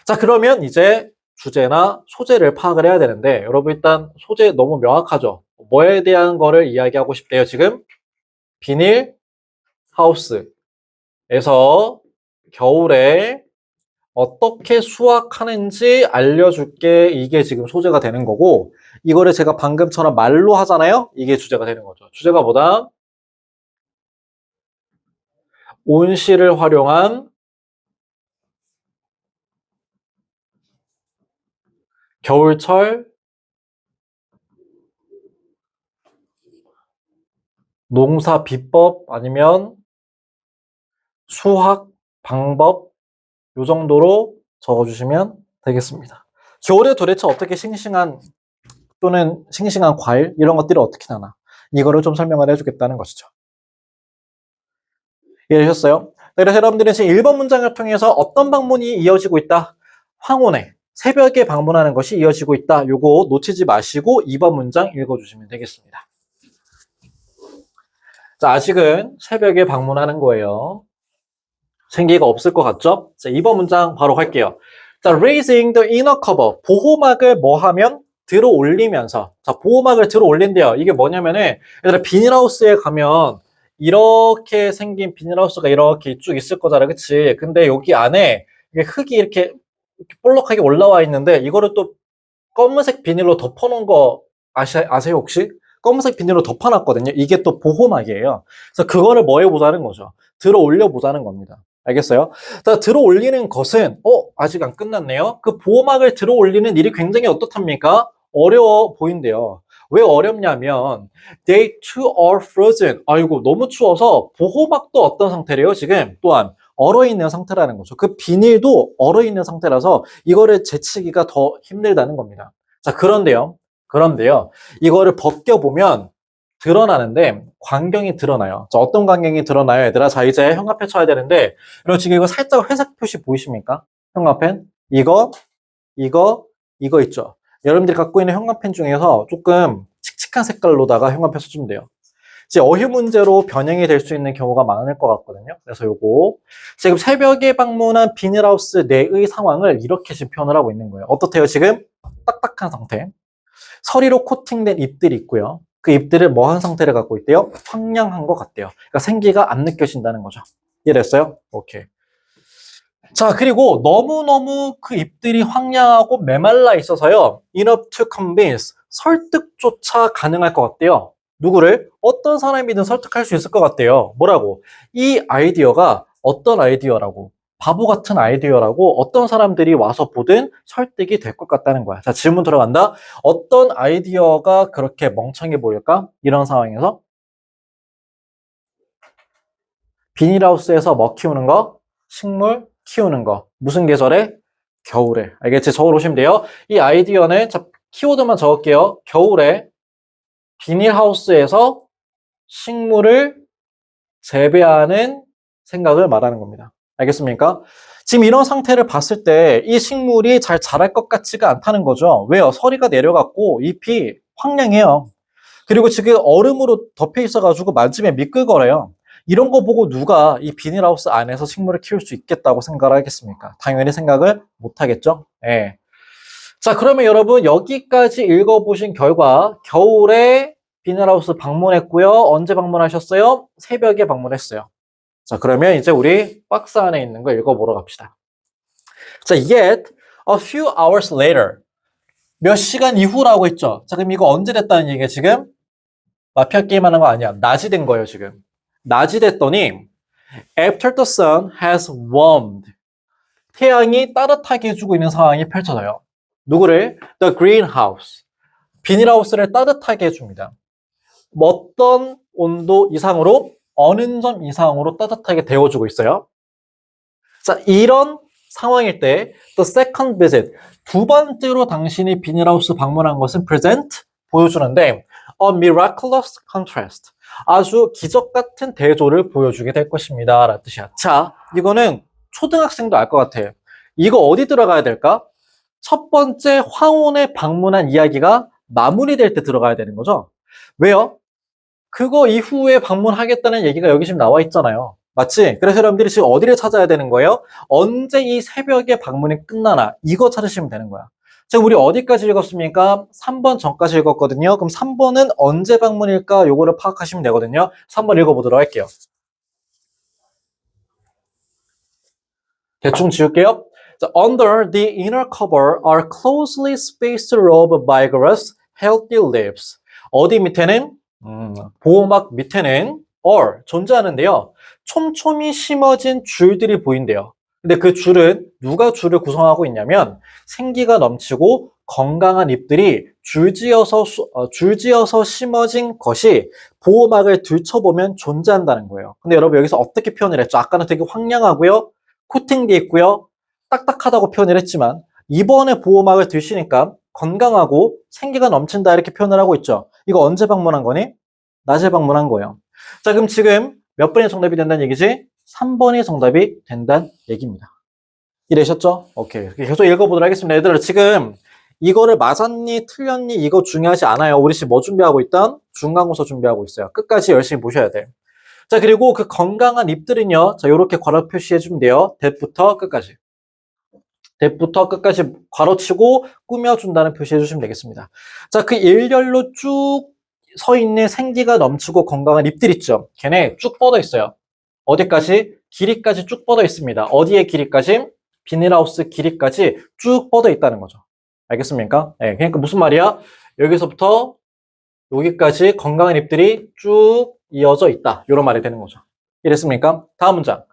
자, 그러면 이제 주제나 소재를 파악을 해야 되는데 여러분 일단 소재 너무 명확하죠? 뭐에 대한 거를 이야기하고 싶대요, 지금? 비닐 하우스에서 겨울에 어떻게 수확하는지 알려줄게. 이게 지금 소재가 되는 거고 이거를 제가 방금처럼 말로 하잖아요. 이게 주제가 되는 거죠. 주제가 뭐다? 온실을 활용한 겨울철 농사 비법 아니면 수확 방법 요 정도로 적어주시면 되겠습니다. 겨울에 도대체 어떻게 싱싱한 또는 싱싱한 과일 이런 것들이 어떻게 나나 이거를 좀 설명을 해주겠다는 것이죠. 이해되셨어요? 그래서 여러분들은 지금 1번 문장을 통해서 어떤 방문이 이어지고 있다? 황혼에 새벽에 방문하는 것이 이어지고 있다. 요거 놓치지 마시고 2번 문장 읽어주시면 되겠습니다. 자, 아직은 새벽에 방문하는 거예요. 생기가 없을 것 같죠? 자, 2번 문장 바로 갈게요. 자, raising the inner cover. 보호막을 뭐 하면? 들어 올리면서. 자, 보호막을 들어 올린대요. 이게 뭐냐면은, 얘들아, 비닐하우스에 가면, 이렇게 생긴 비닐하우스가 이렇게 쭉 있을 거잖아. 그치? 근데 여기 안에, 이게 흙이 이렇게 볼록하게 올라와 있는데, 이거를 또 검은색 비닐로 덮어놓은 거 아세요, 혹시? 검은색 비닐로 덮어놨거든요. 이게 또 보호막이에요. 그래서 그거를 뭐 해보자는 거죠. 들어 올려보자는 겁니다. 알겠어요? 자, 들어 올리는 것은, 아직 안 끝났네요. 그 보호막을 들어 올리는 일이 굉장히 어떻답니까? 어려워 보인대요. 왜 어렵냐면, they too are frozen. 아이고, 너무 추워서 보호막도 어떤 상태래요, 지금? 또한, 얼어 있는 상태라는 거죠. 그 비닐도 얼어 있는 상태라서 이거를 제치기가 더 힘들다는 겁니다. 자, 그런데요. 이거를 벗겨보면 드러나는데 광경이 드러나요. 자, 어떤 광경이 드러나요, 얘들아? 자, 이제 형광펜 쳐야 되는데 그리고 지금 이거 살짝 회색 표시 보이십니까? 형광펜? 이거 있죠? 여러분들이 갖고 있는 형광펜 중에서 조금 칙칙한 색깔로다가 형광펜 써주면 돼요. 이제 어휘 문제로 변형이 될 수 있는 경우가 많을 것 같거든요. 그래서 요거 지금 새벽에 방문한 비닐하우스 내의 상황을 이렇게 지금 표현을 하고 있는 거예요. 어떻대요, 지금? 딱딱한 상태. 서리로 코팅된 잎들이 있고요. 그 잎들을 뭐한 상태를 갖고 있대요? 황량한 것 같대요. 그러니까 생기가 안 느껴진다는 거죠. 이해됐어요? 오케이. 자, 그리고 너무너무 그 잎들이 황량하고 메말라 있어서요. enough to convince, 설득조차 가능할 것 같대요. 누구를? 어떤 사람이든 설득할 수 있을 것 같대요. 뭐라고? 이 아이디어가 어떤 아이디어라고? 바보 같은 아이디어라고 어떤 사람들이 와서 보든 설득이 될 것 같다는 거야. 자, 질문 들어간다. 어떤 아이디어가 그렇게 멍청해 보일까? 이런 상황에서 비닐하우스에서 뭐 키우는 거? 식물 키우는 거. 무슨 계절에? 겨울에. 알겠지? 적어놓으시면 돼요. 이 아이디어는 자, 키워드만 적을게요. 겨울에 비닐하우스에서 식물을 재배하는 생각을 말하는 겁니다. 알겠습니까? 지금 이런 상태를 봤을 때 이 식물이 잘 자랄 것 같지가 않다는 거죠. 왜요? 서리가 내려갔고 잎이 황량해요. 그리고 지금 얼음으로 덮여 있어가지고 만지면 미끌거려요. 이런 거 보고 누가 이 비닐하우스 안에서 식물을 키울 수 있겠다고 생각을 하겠습니까? 당연히 생각을 못 하겠죠? 예. 자, 그러면 여러분 여기까지 읽어보신 결과 겨울에 비닐하우스 방문했고요. 언제 방문하셨어요? 새벽에 방문했어요. 자, 그러면 이제 우리 박스 안에 있는 거 읽어보러 갑시다. 자, yet a few hours later. 몇 시간 이후라고 했죠? 자, 그럼 이거 언제 됐다는 얘기야, 지금? 마피아 게임 하는 거 아니야. 낮이 된 거예요, 지금. 낮이 됐더니 after the sun has warmed. 태양이 따뜻하게 해주고 있는 상황이 펼쳐져요. 누구를? The greenhouse. 비닐하우스를 따뜻하게 해줍니다. 어떤 온도 이상으로 어느 점 이상으로 따뜻하게 데워주고 있어요. 자, 이런 상황일 때 the second visit, 두 번째로 당신이 비닐하우스 방문한 것은 present, 보여주는데 a miraculous contrast, 아주 기적 같은 대조를 보여주게 될 것입니다 라는 뜻이야. 자, 이거는 초등학생도 알 것 같아. 이거 어디 들어가야 될까? 첫 번째 황혼에 방문한 이야기가 마무리될 때 들어가야 되는 거죠. 왜요? 그거 이후에 방문하겠다는 얘기가 여기 지금 나와 있잖아요. 맞지? 그래서 여러분들이 지금 어디를 찾아야 되는 거예요? 언제 이 새벽에 방문이 끝나나? 이거 찾으시면 되는 거야. 지금 우리 어디까지 읽었습니까? 3번 전까지 읽었거든요. 그럼 3번은 언제 방문일까? 요거를 파악하시면 되거든요. 3번 읽어보도록 할게요. 대충 지울게요. 자, under the inner cover are closely spaced row of vigorous, healthy leaves. 어디 밑에는? 보호막 밑에는 or 존재하는데요. 촘촘히 심어진 줄들이 보인대요. 근데 그 줄은 누가 줄을 구성하고 있냐면 생기가 넘치고 건강한 잎들이 줄지어서 심어진 것이 보호막을 들춰보면 존재한다는 거예요. 근데 여러분 여기서 어떻게 표현을 했죠? 아까는 되게 황량하고요. 코팅돼 있고요. 딱딱하다고 표현을 했지만 이번에 보호막을 드시니까 건강하고 생기가 넘친다 이렇게 표현을 하고 있죠. 이거 언제 방문한 거니? 낮에 방문한 거예요. 자, 그럼 지금 몇 번이 정답이 된다는 얘기지? 3번이 정답이 된다는 얘기입니다. 이해되셨죠? 오케이. 계속 읽어보도록 하겠습니다. 얘들아, 지금 이거를 맞았니, 틀렸니, 이거 중요하지 않아요. 우리 지금 뭐 준비하고 있던? 중간고사 준비하고 있어요. 끝까지 열심히 보셔야 돼요. 자, 그리고 그 건강한 잎들은요, 자, 요렇게 괄호 표시해주면 돼요. 대부터 끝까지. 대부터 끝까지 괄호치고 꾸며준다는 표시해주시면 되겠습니다. 자, 그 일렬로 쭉 서 있는 생기가 넘치고 건강한 잎들 있죠? 걔네 쭉 뻗어 있어요. 어디까지? 길이까지 쭉 뻗어 있습니다. 어디의 길이까지? 비닐하우스 길이까지 쭉 뻗어 있다는 거죠. 알겠습니까? 네, 그러니까 무슨 말이야? 여기서부터 여기까지 건강한 잎들이 쭉 이어져 있다. 이런 말이 되는 거죠. 이랬습니까? 다음 문장.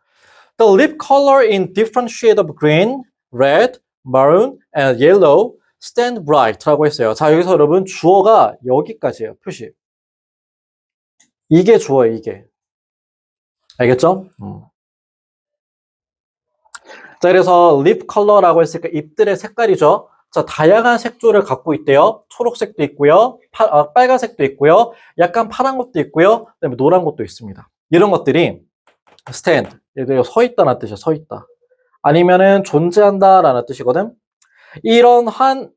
The lip color in different shade of green, red, maroon, and yellow stand bright 라고 했어요. 자, 여기서 여러분 주어가 여기까지예요. 표시. 이게 주어예요. 이게. 알겠죠? 자, 그래서 lip color라고 했으니까 잎들의 색깔이죠. 자, 다양한 색조를 갖고 있대요. 초록색도 있고요. 빨간색도 있고요. 약간 파란 것도 있고요. 그다음에 노란 것도 있습니다. 이런 것들이 stand, 예를 들어 서 있다는 뜻이야. 서 있다. 아니면은 존재한다라는 뜻이거든. 이런 한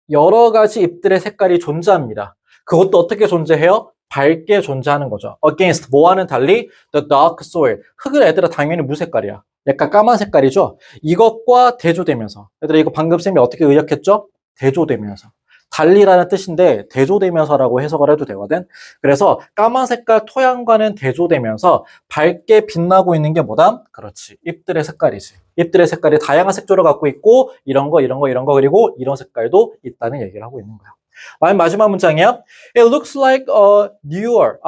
여러 가지 잎들의 색깔이 존재합니다. 그것도 어떻게 존재해요? 밝게 존재하는 거죠. Against, 뭐와는 달리 the dark soil. 흙은 애들아 당연히 무색깔이야. 약간 까만 색깔이죠. 이것과 대조되면서. 얘들아 이거 방금 쌤이 어떻게 의역했죠? 대조되면서. 달리라는 뜻인데 대조되면서라고 해석을 해도 되거든. 그래서 까만 색깔 토양과는 대조되면서 밝게 빛나고 있는 게 뭐다? 그렇지. 잎들의 색깔이지. 잎들의 색깔이 다양한 색조를 갖고 있고 이런 거 그리고 이런 색깔도 있다는 얘기를 하고 있는 거야. 맨 마지막 문장이야. It looks like a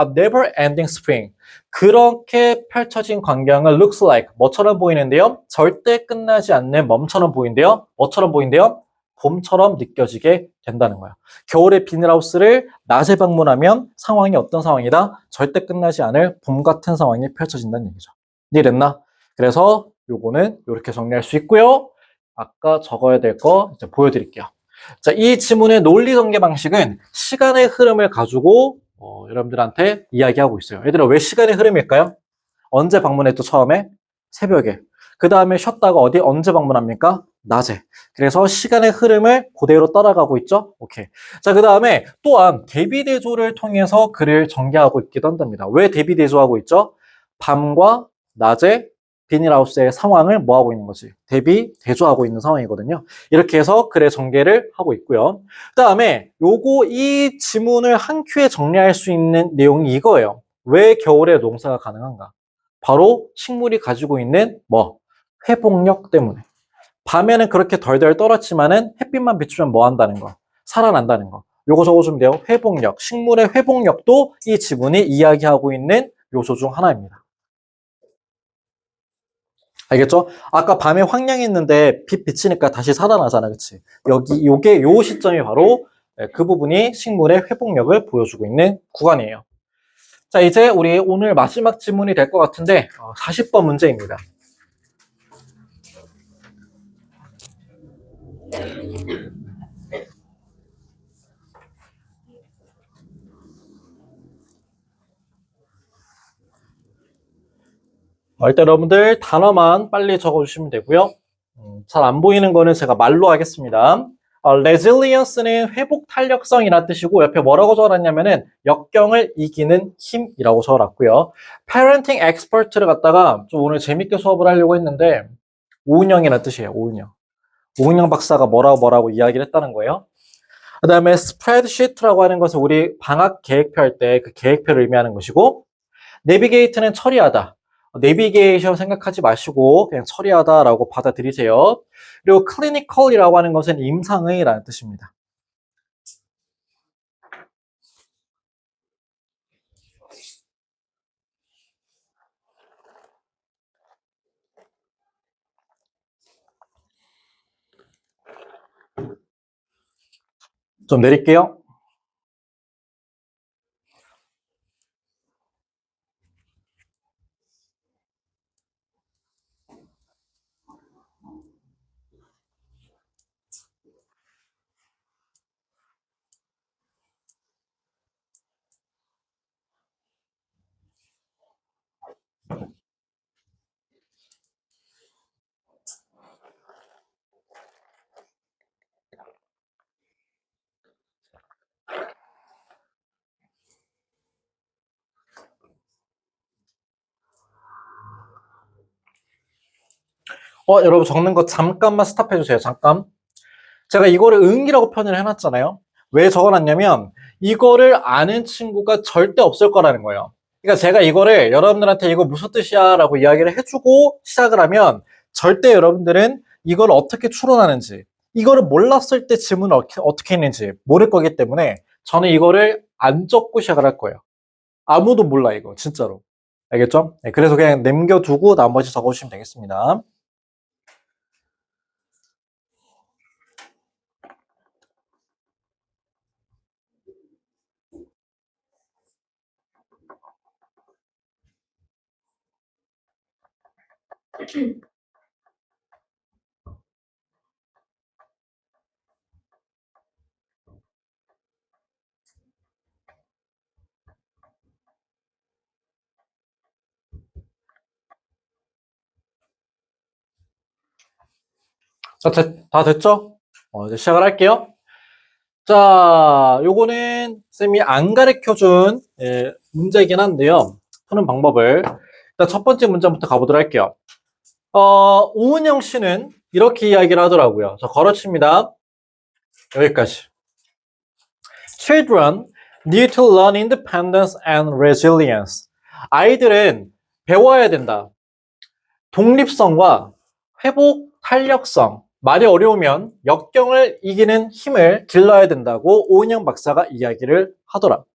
never-ending spring. 그렇게 펼쳐진 광경은 looks like 뭐처럼 보이는데요? 절대 끝나지 않는 멈처럼 보이는데요? 뭐처럼 보이는데요? 봄처럼 느껴지게 된다는 거야. 겨울의 비닐하우스를 낮에 방문하면 상황이 어떤 상황이다? 절대 끝나지 않을 봄 같은 상황이 펼쳐진다는 얘기죠. 이해됐나? 그래서 요거는 이렇게 정리할 수 있고요. 아까 적어야 될 거 이제 보여드릴게요. 자, 이 지문의 논리 전개 방식은 시간의 흐름을 가지고 여러분들한테 이야기하고 있어요. 얘들아, 왜 시간의 흐름일까요? 언제 방문했죠, 처음에? 새벽에. 그 다음에 쉬었다가 언제 방문합니까? 낮에. 그래서 시간의 흐름을 그대로 따라가고 있죠? 오케이. 자, 그 다음에 또한 대비대조를 통해서 글을 전개하고 있기도 한답니다. 왜 대비대조하고 있죠? 밤과 낮에 비닐하우스의 상황을 뭐하고 있는 거지? 대비대조하고 있는 상황이거든요. 이렇게 해서 글의 전개를 하고 있고요. 그 다음에 이 지문을 한 큐에 정리할 수 있는 내용이 이거예요. 왜 겨울에 농사가 가능한가? 바로 식물이 가지고 있는 회복력 때문에. 밤에는 그렇게 덜덜 떨었지만은 햇빛만 비추면 뭐 한다는 거? 살아난다는 거. 요거 적어주면 돼요. 회복력. 식물의 회복력도 이 지문이 이야기하고 있는 요소 중 하나입니다. 알겠죠? 아까 밤에 황량했는데 빛 비치니까 다시 살아나잖아. 그치? 요 시점이 바로 그 부분이 식물의 회복력을 보여주고 있는 구간이에요. 자, 이제 우리 오늘 마지막 지문이 될 것 같은데 40번 문제입니다. 일단 여러분들 단어만 빨리 적어주시면 되고요. 잘 안 보이는 거는 제가 말로 하겠습니다. resilience는 회복 탄력성이라는 뜻이고 옆에 뭐라고 적어놨냐면은 역경을 이기는 힘이라고 적어놨고요. parenting expert를 갖다가 좀 오늘 재밌게 수업을 하려고 했는데 오은영이라는 뜻이에요. 오은영 박사가 뭐라고 이야기를 했다는 거예요. 그 다음에 spreadsheet라고 하는 것은 우리 방학 계획표 할 때 그 계획표를 의미하는 것이고 내비게이트는 처리하다. 내비게이션 생각하지 마시고 그냥 처리하다라고 받아들이세요. 그리고 clinical이라고 하는 것은 임상의라는 뜻입니다. 좀 내릴게요. 여러분 적는 거 잠깐만 스탑해 주세요. 잠깐. 제가 이거를 응이라고 표현을 해놨잖아요. 왜 적어놨냐면 이거를 아는 친구가 절대 없을 거라는 거예요. 그러니까 제가 이거를 여러분들한테 이거 무슨 뜻이야 라고 이야기를 해주고 시작을 하면 절대 여러분들은 이걸 어떻게 추론하는지 이거를 몰랐을 때 지문을 어떻게 했는지 모를 거기 때문에 저는 이거를 안 적고 시작을 할 거예요. 아무도 몰라 이거 진짜로. 알겠죠? 네, 그래서 그냥 남겨두고 나머지 적어주시면 되겠습니다. 자, 다 됐죠? 이제 시작을 할게요. 자, 요거는 쌤이 안 가르쳐준 문제이긴 한데요. 푸는 방법을. 일단 첫 번째 문제부터 가보도록 할게요. 오은영 씨는 이렇게 이야기를 하더라고요. 저 걸어칩니다. 여기까지. Children need to learn independence and resilience. 아이들은 배워야 된다. 독립성과 회복 탄력성, 말이 어려우면 역경을 이기는 힘을 길러야 된다고 오은영 박사가 이야기를 하더라.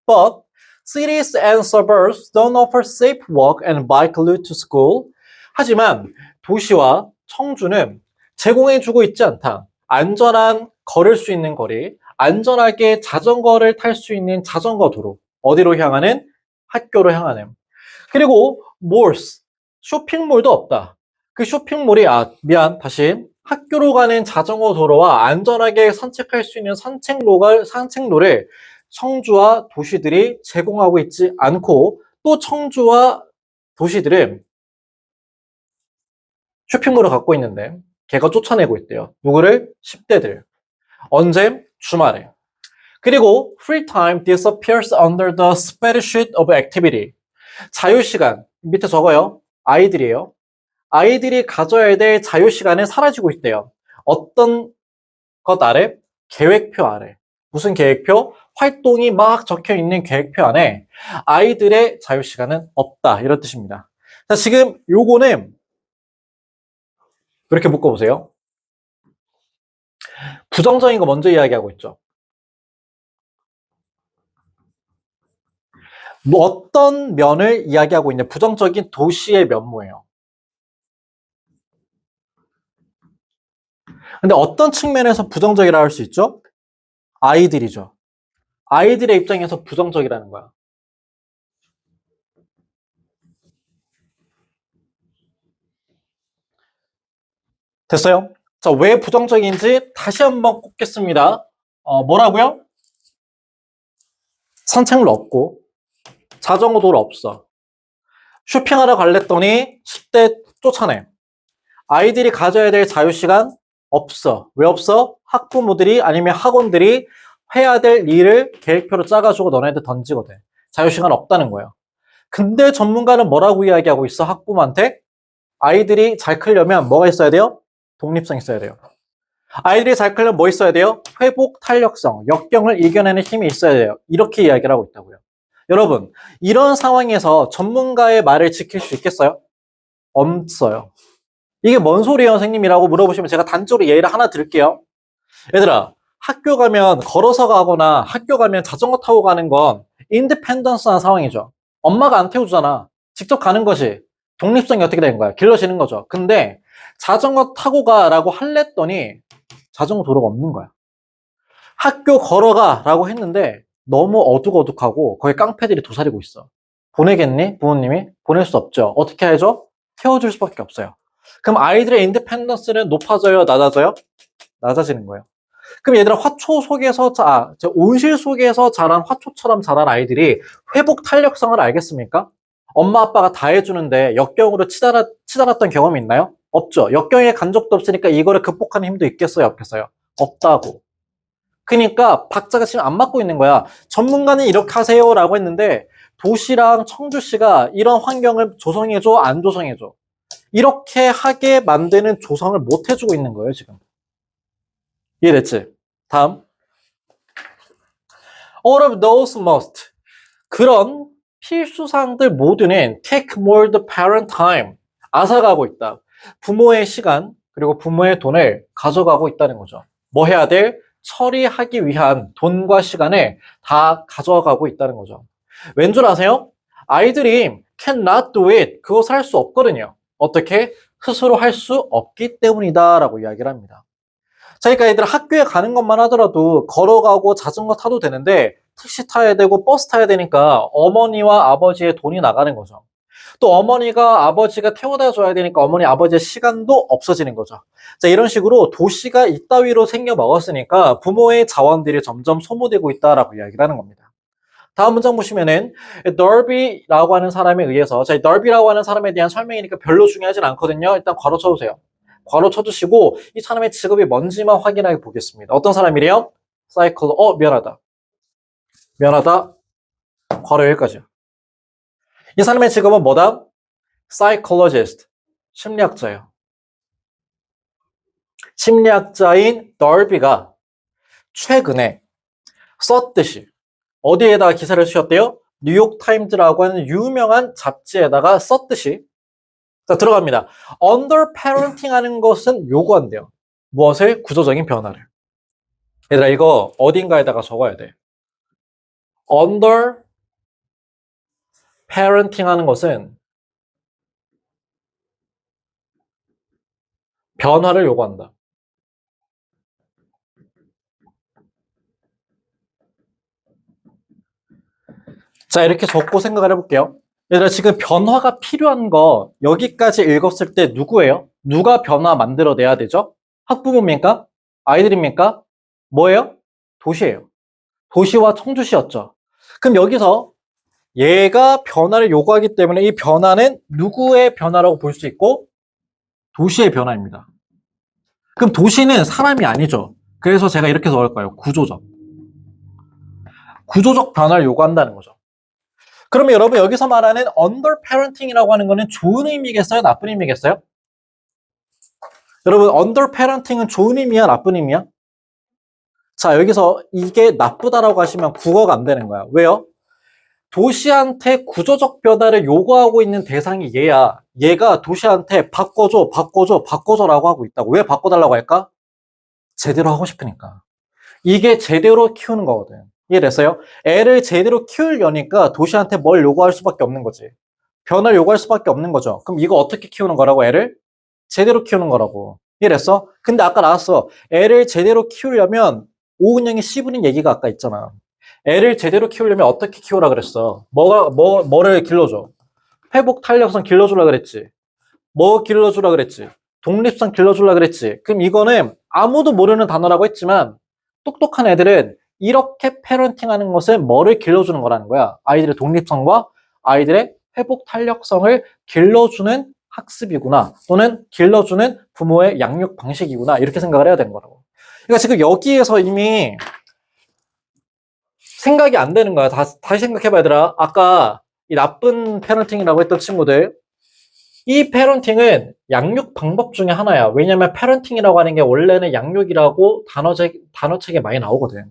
But cities and suburbs don't offer safe walk and bike route to school. 하지만 도시와 청주는 제공해주고 있지 않다. 안전한 걸을 수 있는 거리, 안전하게 자전거를 탈 수 있는 자전거 도로. 어디로 향하는? 학교로 향하는. 그리고 malls, 쇼핑몰도 없다. 그 쇼핑몰이 다시 학교로 가는 자전거 도로와 안전하게 산책할 수 있는 산책로를 청주와 도시들이 제공하고 있지 않고 또 청주와 도시들은 쇼핑몰을 갖고 있는데 걔가 쫓아내고 있대요. 누구를? 10대들. 언제? 주말에. 그리고 free time disappears under the spreadsheet of activity. 자유시간 밑에 적어요. 아이들이에요. 아이들이 가져야 될 자유시간은 사라지고 있대요. 어떤 것 아래? 계획표 아래. 무슨 계획표? 활동이 막 적혀 있는 계획표 안에 아이들의 자유시간은 없다. 이런 뜻입니다. 자, 지금 요거는 이렇게 묶어보세요. 부정적인 거 먼저 이야기하고 있죠. 뭐 어떤 면을 이야기하고 있냐? 부정적인 도시의 면모예요. 근데 어떤 측면에서 부정적이라 할 수 있죠? 아이들이죠. 아이들의 입장에서 부정적이라는 거야. 됐어요? 자, 왜 부정적인지 다시 한번 꼽겠습니다. 뭐라고요? 산책로 없고 자전거 도로 없어. 쇼핑하러 갈랬더니 10대 쫓아내. 아이들이 가져야 될 자유시간 없어. 왜 없어? 학부모들이 아니면 학원들이 해야 될 일을 계획표로 짜가지고 너네한테 던지거든. 자유시간 없다는 거예요. 근데 전문가는 뭐라고 이야기하고 있어? 학부모한테? 아이들이 잘 크려면 뭐가 있어야 돼요? 독립성 있어야 돼요. 아이들이 잘 크려면 뭐 있어야 돼요? 회복 탄력성, 역경을 이겨내는 힘이 있어야 돼요. 이렇게 이야기를 하고 있다고요. 여러분, 이런 상황에서 전문가의 말을 지킬 수 있겠어요? 없어요. 이게 뭔 소리예요, 선생님이라고 물어보시면 제가 단적으로 예를 하나 드릴게요. 얘들아, 학교 가면 걸어서 가거나 학교 가면 자전거 타고 가는 건 인디펜던스한 상황이죠. 엄마가 안 태워주잖아. 직접 가는 것이 독립성이 어떻게 되는 거야? 길러지는 거죠. 근데 자전거 타고 가라고 할랬더니 자전거 도로가 없는 거야. 학교 걸어가라고 했는데 너무 어둑어둑하고 거기 깡패들이 도사리고 있어. 보내겠니? 부모님이? 보낼 수 없죠. 어떻게 해야죠? 태워줄 수밖에 없어요. 그럼 아이들의 인디펜던스는 높아져요? 낮아져요? 낮아지는 거예요. 그럼 얘들아 온실 속에서 자란 화초처럼 자란 아이들이 회복 탄력성을 알겠습니까? 엄마 아빠가 다 해주는데 역경으로 치달았던 경험이 있나요? 없죠. 역경에 간 적도 없으니까 이거를 극복하는 힘도 있겠어요? 없겠어요? 없다고. 그러니까 박자가 지금 안 맞고 있는 거야. 전문가는 이렇게 하세요 라고 했는데 도시랑 청주시가 이런 환경을 조성해줘 안 조성해줘? 이렇게 하게 만드는 조성을 못 해주고 있는 거예요 지금. 이해됐지? 다음. All of those must. 그런 필수사항들 모두는 take more the parent time. 앗아가고 있다. 부모의 시간 그리고 부모의 돈을 가져가고 있다는 거죠. 뭐 해야 돼? 처리하기 위한 돈과 시간을 다 가져가고 있다는 거죠. 왠 줄 아세요? 아이들이 cannot do it. 그것을 할 수 없거든요. 어떻게? 스스로 할 수 없기 때문이다 라고 이야기를 합니다. 자, 그러니까 얘들 학교에 가는 것만 하더라도 걸어가고 자전거 타도 되는데 택시 타야 되고 버스 타야 되니까 어머니와 아버지의 돈이 나가는 거죠. 또 어머니가 아버지가 태워다 줘야 되니까 어머니 아버지의 시간도 없어지는 거죠. 자, 이런 식으로 도시가 이따위로 생겨 먹었으니까 부모의 자원들이 점점 소모되고 있다라고 이야기를 하는 겁니다. 다음 문장 보시면은 널비라고 하는 사람에 의해서 자, 널비라고 하는 사람에 대한 설명이니까 별로 중요하진 않거든요. 일단 괄호 쳐주세요. 괄호 쳐주시고 이 사람의 직업이 뭔지만 확인해 보겠습니다. 어떤 사람이래요? 사이클러. 미안하다. 괄호 여기까지요. 이 사람의 직업은 뭐다? psychologist. 심리학자예요. 심리학자인 널비가 최근에 썼듯이 어디에다가 기사를 쓰셨대요? 뉴욕타임즈라고 하는 유명한 잡지에다가 썼듯이 자, 들어갑니다. under parenting 하는 것은 요구한대요. 무엇을? 구조적인 변화를. 얘들아, 이거 어딘가에다가 적어야 돼. under parenting 하는 것은 변화를 요구한다. 자, 이렇게 적고 생각을 해볼게요. 얘들아, 지금 변화가 필요한 거 여기까지 읽었을 때 누구예요? 누가 변화 만들어내야 되죠? 학부모입니까? 아이들입니까? 뭐예요? 도시예요. 도시와 청주시였죠. 그럼 여기서 얘가 변화를 요구하기 때문에 이 변화는 누구의 변화라고 볼 수 있고 도시의 변화입니다. 그럼 도시는 사람이 아니죠. 그래서 제가 이렇게 적을까요? 구조적. 구조적 변화를 요구한다는 거죠. 그러면 여러분 여기서 말하는 under parenting이라고 하는 거는 좋은 의미겠어요? 나쁜 의미겠어요? 여러분 under parenting은 좋은 의미야? 나쁜 의미야? 자, 여기서 이게 나쁘다라고 하시면 국어가 안 되는 거야. 왜요? 도시한테 구조적 변화를 요구하고 있는 대상이 얘야. 얘가 도시한테 바꿔줘, 바꿔줘, 바꿔줘라고 하고 있다고. 왜 바꿔달라고 할까? 제대로 하고 싶으니까. 이게 제대로 키우는 거거든. 이해됐어요? 애를 제대로 키우려니까 도시한테 뭘 요구할 수밖에 없는 거지. 변화를 요구할 수밖에 없는 거죠. 그럼 이거 어떻게 키우는 거라고? 애를 제대로 키우는 거라고. 이해됐어? 근데 아까 나왔어. 애를 제대로 키우려면 오은영이 씹으는 얘기가 아까 있잖아. 애를 제대로 키우려면 어떻게 키우라 그랬어? 뭐를 길러줘? 회복 탄력성 길러주라 그랬지. 뭐 길러주라 그랬지. 독립성 길러주라 그랬지. 그럼 이거는 아무도 모르는 단어라고 했지만 똑똑한 애들은 이렇게 패런팅 하는 것은 뭐를 길러주는 거라는 거야. 아이들의 독립성과 아이들의 회복 탄력성을 길러주는 학습이구나. 또는 길러주는 부모의 양육 방식이구나. 이렇게 생각을 해야 되는 거라고. 그러니까 지금 여기에서 이미 생각이 안 되는 거야. 다시 생각해봐, 얘들아. 아까 이 나쁜 패런팅이라고 했던 친구들. 이 패런팅은 양육 방법 중에 하나야. 왜냐면 패런팅이라고 하는 게 원래는 양육이라고 단어책에 많이 나오거든.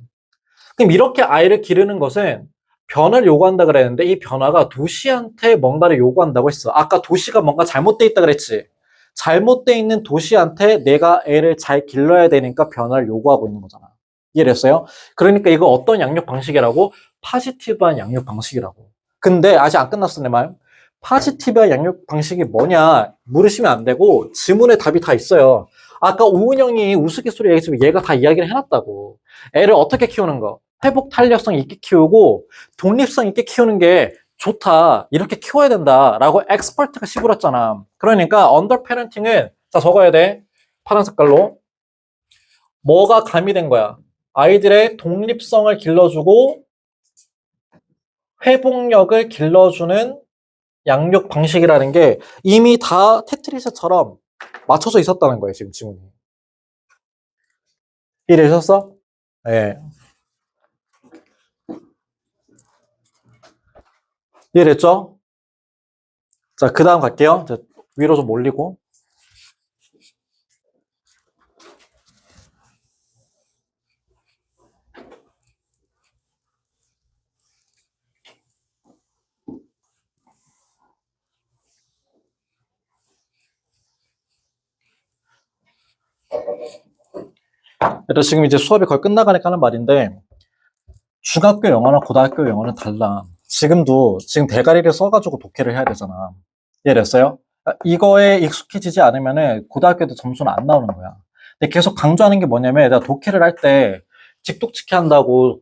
그럼 이렇게 아이를 기르는 것은 변화를 요구한다 그랬는데 이 변화가 도시한테 뭔가를 요구한다고 했어. 아까 도시가 뭔가 잘못돼 있다 그랬지. 잘못돼 있는 도시한테 내가 애를 잘 길러야 되니까 변화를 요구하고 있는 거잖아. 이해됐어요? 그러니까 이거 어떤 양육 방식이라고? 파지티브한 양육 방식이라고. 근데 아직 안 끝났어, 내 말. 파지티브한 양육 방식이 뭐냐 물으시면 안 되고 지문에 답이 다 있어요. 아까 오은영이 우스갯소리 얘기했지만 얘가 다 이야기를 해놨다고. 애를 어떻게 키우는 거? 회복 탄력성 있게 키우고 독립성 있게 키우는 게 좋다. 이렇게 키워야 된다라고 엑스퍼트가 씹어렸잖아. 그러니까 언더 패런팅은 자 적어야 돼. 파란 색깔로. 뭐가 가미된 거야? 아이들의 독립성을 길러주고 회복력을 길러주는 양육 방식이라는 게 이미 다 테트리스처럼 맞춰져 있었다는 거예요, 지금 지문이. 이해되셨어? 네. 이해됐죠? 자, 그 다음 갈게요. 자, 위로 좀 올리고. 일단 지금 이제 수업이 거의 끝나가니까 하는 말인데, 중학교 영어나 고등학교 영어는 달라. 지금 대가리를 써가지고 독해를 해야 되잖아. 이해됐어요? 이거에 익숙해지지 않으면은 고등학교도 점수는 안 나오는 거야. 근데 계속 강조하는 게 뭐냐면, 내가 독해를 할 때 직독직해 한다고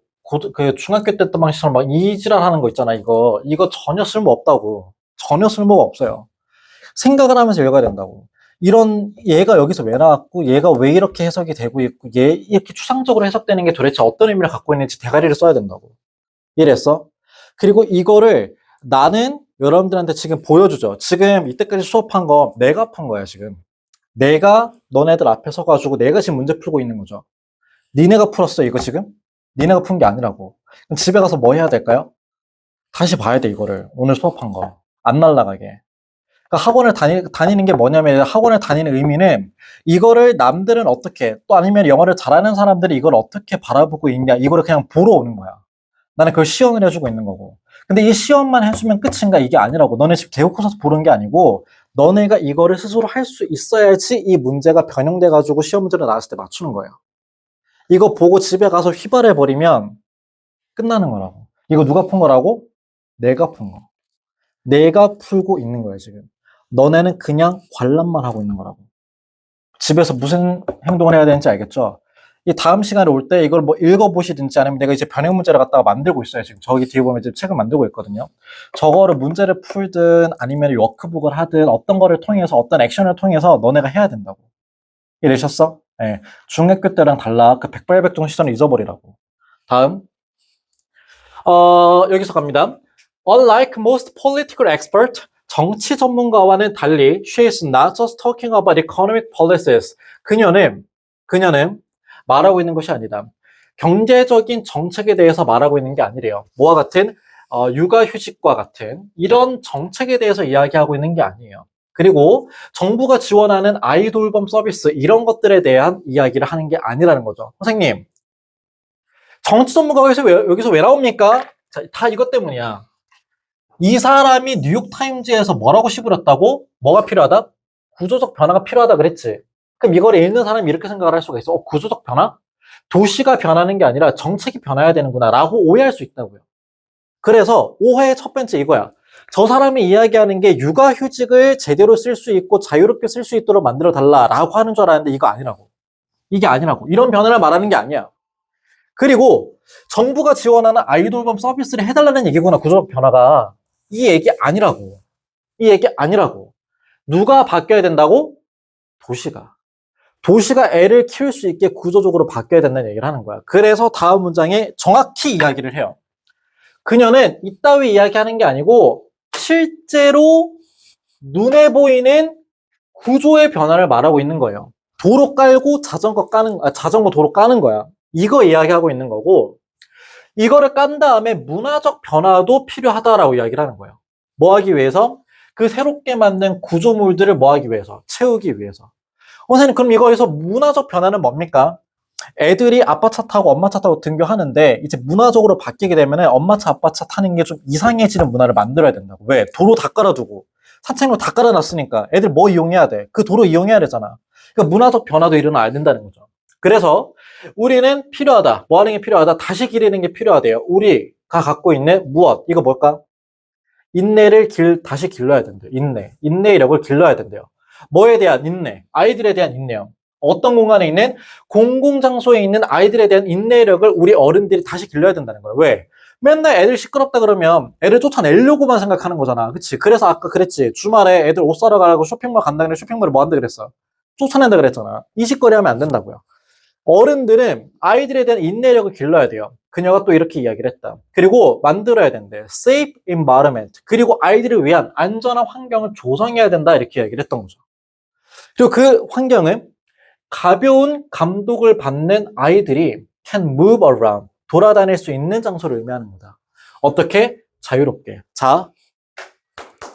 그 중학교 때 했던 방식처럼 막 이지랄 하는 거 있잖아, 이거 전혀 쓸모 없다고. 전혀 쓸모가 없어요. 생각을 하면서 읽어야 된다고. 이런 얘가 여기서 왜 나왔고 얘가 왜 이렇게 해석이 되고 있고 얘 이렇게 추상적으로 해석되는 게 도대체 어떤 의미를 갖고 있는지 대가리를 써야 된다고. 이랬어. 그리고 이거를 나는 여러분들한테 지금 보여주죠. 지금 이때까지 수업한 거 내가 한 거야 지금. 내가 너네들 앞에 서가지고 내가 지금 문제 풀고 있는 거죠. 니네가 풀었어 이거 지금? 니네가 푼 게 아니라고. 그럼 집에 가서 뭐 해야 될까요? 다시 봐야 돼 이거를. 오늘 수업한 거. 안 날라가게. 그러니까 학원을 다니는 게 뭐냐면 학원을 다니는 의미는 이거를 남들은 어떻게 또 아니면 영어를 잘하는 사람들이 이걸 어떻게 바라보고 있냐 이거를 그냥 보러 오는 거야. 나는 그걸 시연을 해주고 있는 거고. 근데 이 시연만 해주면 끝인가 이게 아니라고. 너네 집 대놓고서 보는 게 아니고 너네가 이거를 스스로 할 수 있어야지 이 문제가 변형돼가지고 시험 문제를 나왔을 때 맞추는 거예요. 이거 보고 집에 가서 휘발해버리면 끝나는 거라고. 이거 누가 푼 거라고? 내가 푼 거. 내가 풀고 있는 거야, 지금. 너네는 그냥 관람만 하고 있는 거라고. 집에서 무슨 행동을 해야 되는지 알겠죠? 이 다음 시간에 올 때 이걸 뭐 읽어보시든지 아니면 내가 이제 변형 문제를 갖다가 만들고 있어요. 지금 저기 뒤에 보면 지금 책을 만들고 있거든요. 저거를 문제를 풀든 아니면 워크북을 하든 어떤 거를 통해서 어떤 액션을 통해서 너네가 해야 된다고. 이해되셨어? 예. 중학교 때랑 달라. 그 백발백중 시선을 잊어버리라고. 다음. 여기서 갑니다. Unlike most political expert, 정치 전문가와는 달리, she is not just talking about economic policies. 그녀는 말하고 있는 것이 아니다. 경제적인 정책에 대해서 말하고 있는 게 아니래요. 뭐와 같은 육아휴직과 같은 이런 정책에 대해서 이야기하고 있는 게 아니에요. 그리고 정부가 지원하는 아이돌봄 서비스 이런 것들에 대한 이야기를 하는 게 아니라는 거죠. 선생님, 정치 전문가가 여기서 왜 나옵니까? 자, 다 이것 때문이야. 이 사람이 뉴욕타임즈에서 뭐라고 씹으렸다고? 뭐가 필요하다? 구조적 변화가 필요하다 그랬지. 그럼 이걸 읽는 사람이 이렇게 생각을 할 수가 있어. 구조적 변화? 도시가 변하는 게 아니라 정책이 변해야 되는구나 라고 오해할 수 있다고요. 그래서 오해의 첫 번째 이거야. 저 사람이 이야기하는 게 육아휴직을 제대로 쓸 수 있고 자유롭게 쓸 수 있도록 만들어 달라라고 하는 줄 알았는데 이거 아니라고. 이게 아니라고. 이런 변화를 말하는 게 아니야. 그리고 정부가 지원하는 아이돌봄 서비스를 해달라는 얘기구나. 구조적 변화가. 이 얘기 아니라고. 이 얘기 아니라고. 누가 바뀌어야 된다고? 도시가. 도시가 애를 키울 수 있게 구조적으로 바뀌어야 된다는 얘기를 하는 거야. 그래서 다음 문장에 정확히 이야기를 해요. 그녀는 이따위 이야기하는 게 아니고 실제로 눈에 보이는 구조의 변화를 말하고 있는 거예요. 도로 깔고 자전거 도로 까는 거야. 이거 이야기하고 있는 거고 이거를 깐 다음에 문화적 변화도 필요하다라고 이야기를 하는 거예요. 뭐 하기 위해서? 그 새롭게 만든 구조물들을 뭐 하기 위해서? 채우기 위해서. 선생님, 그럼 이거에서 문화적 변화는 뭡니까? 애들이 아빠 차 타고 엄마 차 타고 등교하는데 이제 문화적으로 바뀌게 되면 엄마 차 아빠 차 타는 게 좀 이상해지는 문화를 만들어야 된다고. 왜? 도로 다 깔아두고 산책로 다 깔아놨으니까 애들 뭐 이용해야 돼? 그 도로 이용해야 되잖아. 그러니까 문화적 변화도 일어나야 된다는 거죠. 그래서 우리는 필요하다. 뭐 하는 게 필요하다? 다시 기르는 게 필요하대요. 우리가 갖고 있는 무엇? 이거 뭘까? 인내를 다시 길러야 된대요. 인내력을 길러야 된대요. 뭐에 대한 인내? 아이들에 대한 인내요. 어떤 공간에 있는 공공장소에 있는 아이들에 대한 인내력을 우리 어른들이 다시 길러야 된다는 거예요. 왜? 맨날 애들 시끄럽다 그러면 애를 쫓아내려고만 생각하는 거잖아. 그치? 그래서 아까 그랬지. 주말에 애들 옷 사러 가고 쇼핑몰 간다 그래. 쇼핑몰에 뭐 한다 그랬어? 쫓아낸다 그랬잖아. 이 짓거리 하면 안 된다고요. 어른들은 아이들에 대한 인내력을 길러야 돼요. 그녀가 또 이렇게 이야기를 했다. 그리고 만들어야 된대. safe environment. 그리고 아이들을 위한 안전한 환경을 조성해야 된다. 이렇게 이야기를 했던 거죠. 그리고 그 환경은 가벼운 감독을 받는 아이들이 can move around. 돌아다닐 수 있는 장소를 의미하는 거다. 어떻게? 자유롭게. 자,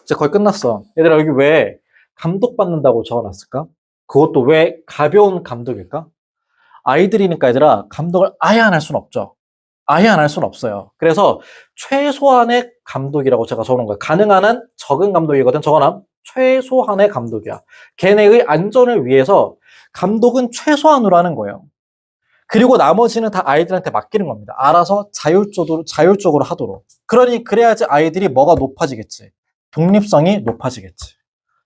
이제 거의 끝났어. 얘들아, 여기 왜 감독받는다고 적어놨을까? 그것도 왜 가벼운 감독일까? 아이들이니까 얘들아, 감독을 아예 안 할 수는 없죠. 아예 안 할 수는 없어요. 그래서 최소한의 감독이라고 제가 적어놓은 거예요. 가능한 한 적은 감독이거든. 적어놔. 최소한의 감독이야. 걔네의 안전을 위해서 감독은 최소한으로 하는 거예요. 그리고 나머지는 다 아이들한테 맡기는 겁니다. 알아서 자율적으로 하도록. 그래야지 아이들이 뭐가 높아지겠지. 독립성이 높아지겠지.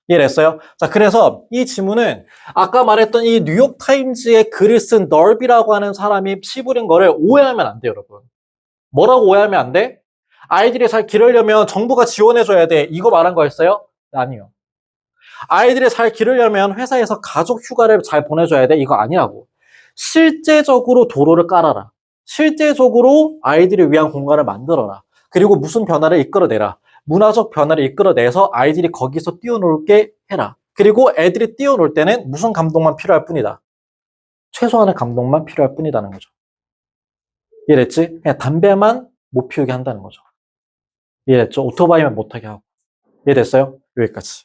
이해됐어요? 자, 그래서 이 지문은 아까 말했던 이 뉴욕타임즈의 글을 쓴 널비라고 하는 사람이 씨부린 거를 오해하면 안 돼요, 여러분. 뭐라고 오해하면 안 돼? 아이들이 잘 기르려면 정부가 지원해줘야 돼. 이거 말한 거였어요? 아니요. 아이들이 잘 기르려면 회사에서 가족 휴가를 잘 보내줘야 돼. 이거 아니라고. 실제적으로 도로를 깔아라. 실제적으로 아이들을 위한 공간을 만들어라. 그리고 무슨 변화를 이끌어내라. 문화적 변화를 이끌어내서 아이들이 거기서 뛰어놀게 해라. 그리고 애들이 뛰어놀 때는 무슨 감독만 필요할 뿐이다. 최소한의 감독만 필요할 뿐이다는 거죠. 이해됐지? 그냥 담배만 못 피우게 한다는 거죠. 이해됐죠? 오토바이만 못하게 하고. 이해됐어요? 여기까지.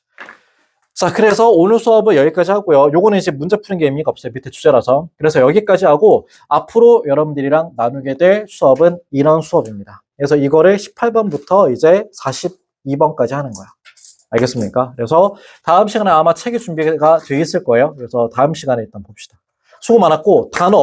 자, 그래서 오늘 수업은 여기까지 하고요. 요거는 이제 문제 푸는 게 의미가 없어요. 밑에 주제라서. 그래서 여기까지 하고 앞으로 여러분들이랑 나누게 될 수업은 이런 수업입니다. 그래서 이거를 18번부터 이제 42번까지 하는 거야. 알겠습니까? 그래서 다음 시간에 아마 책이 준비가 돼 있을 거예요. 그래서 다음 시간에 일단 봅시다. 수고 많았고, 단어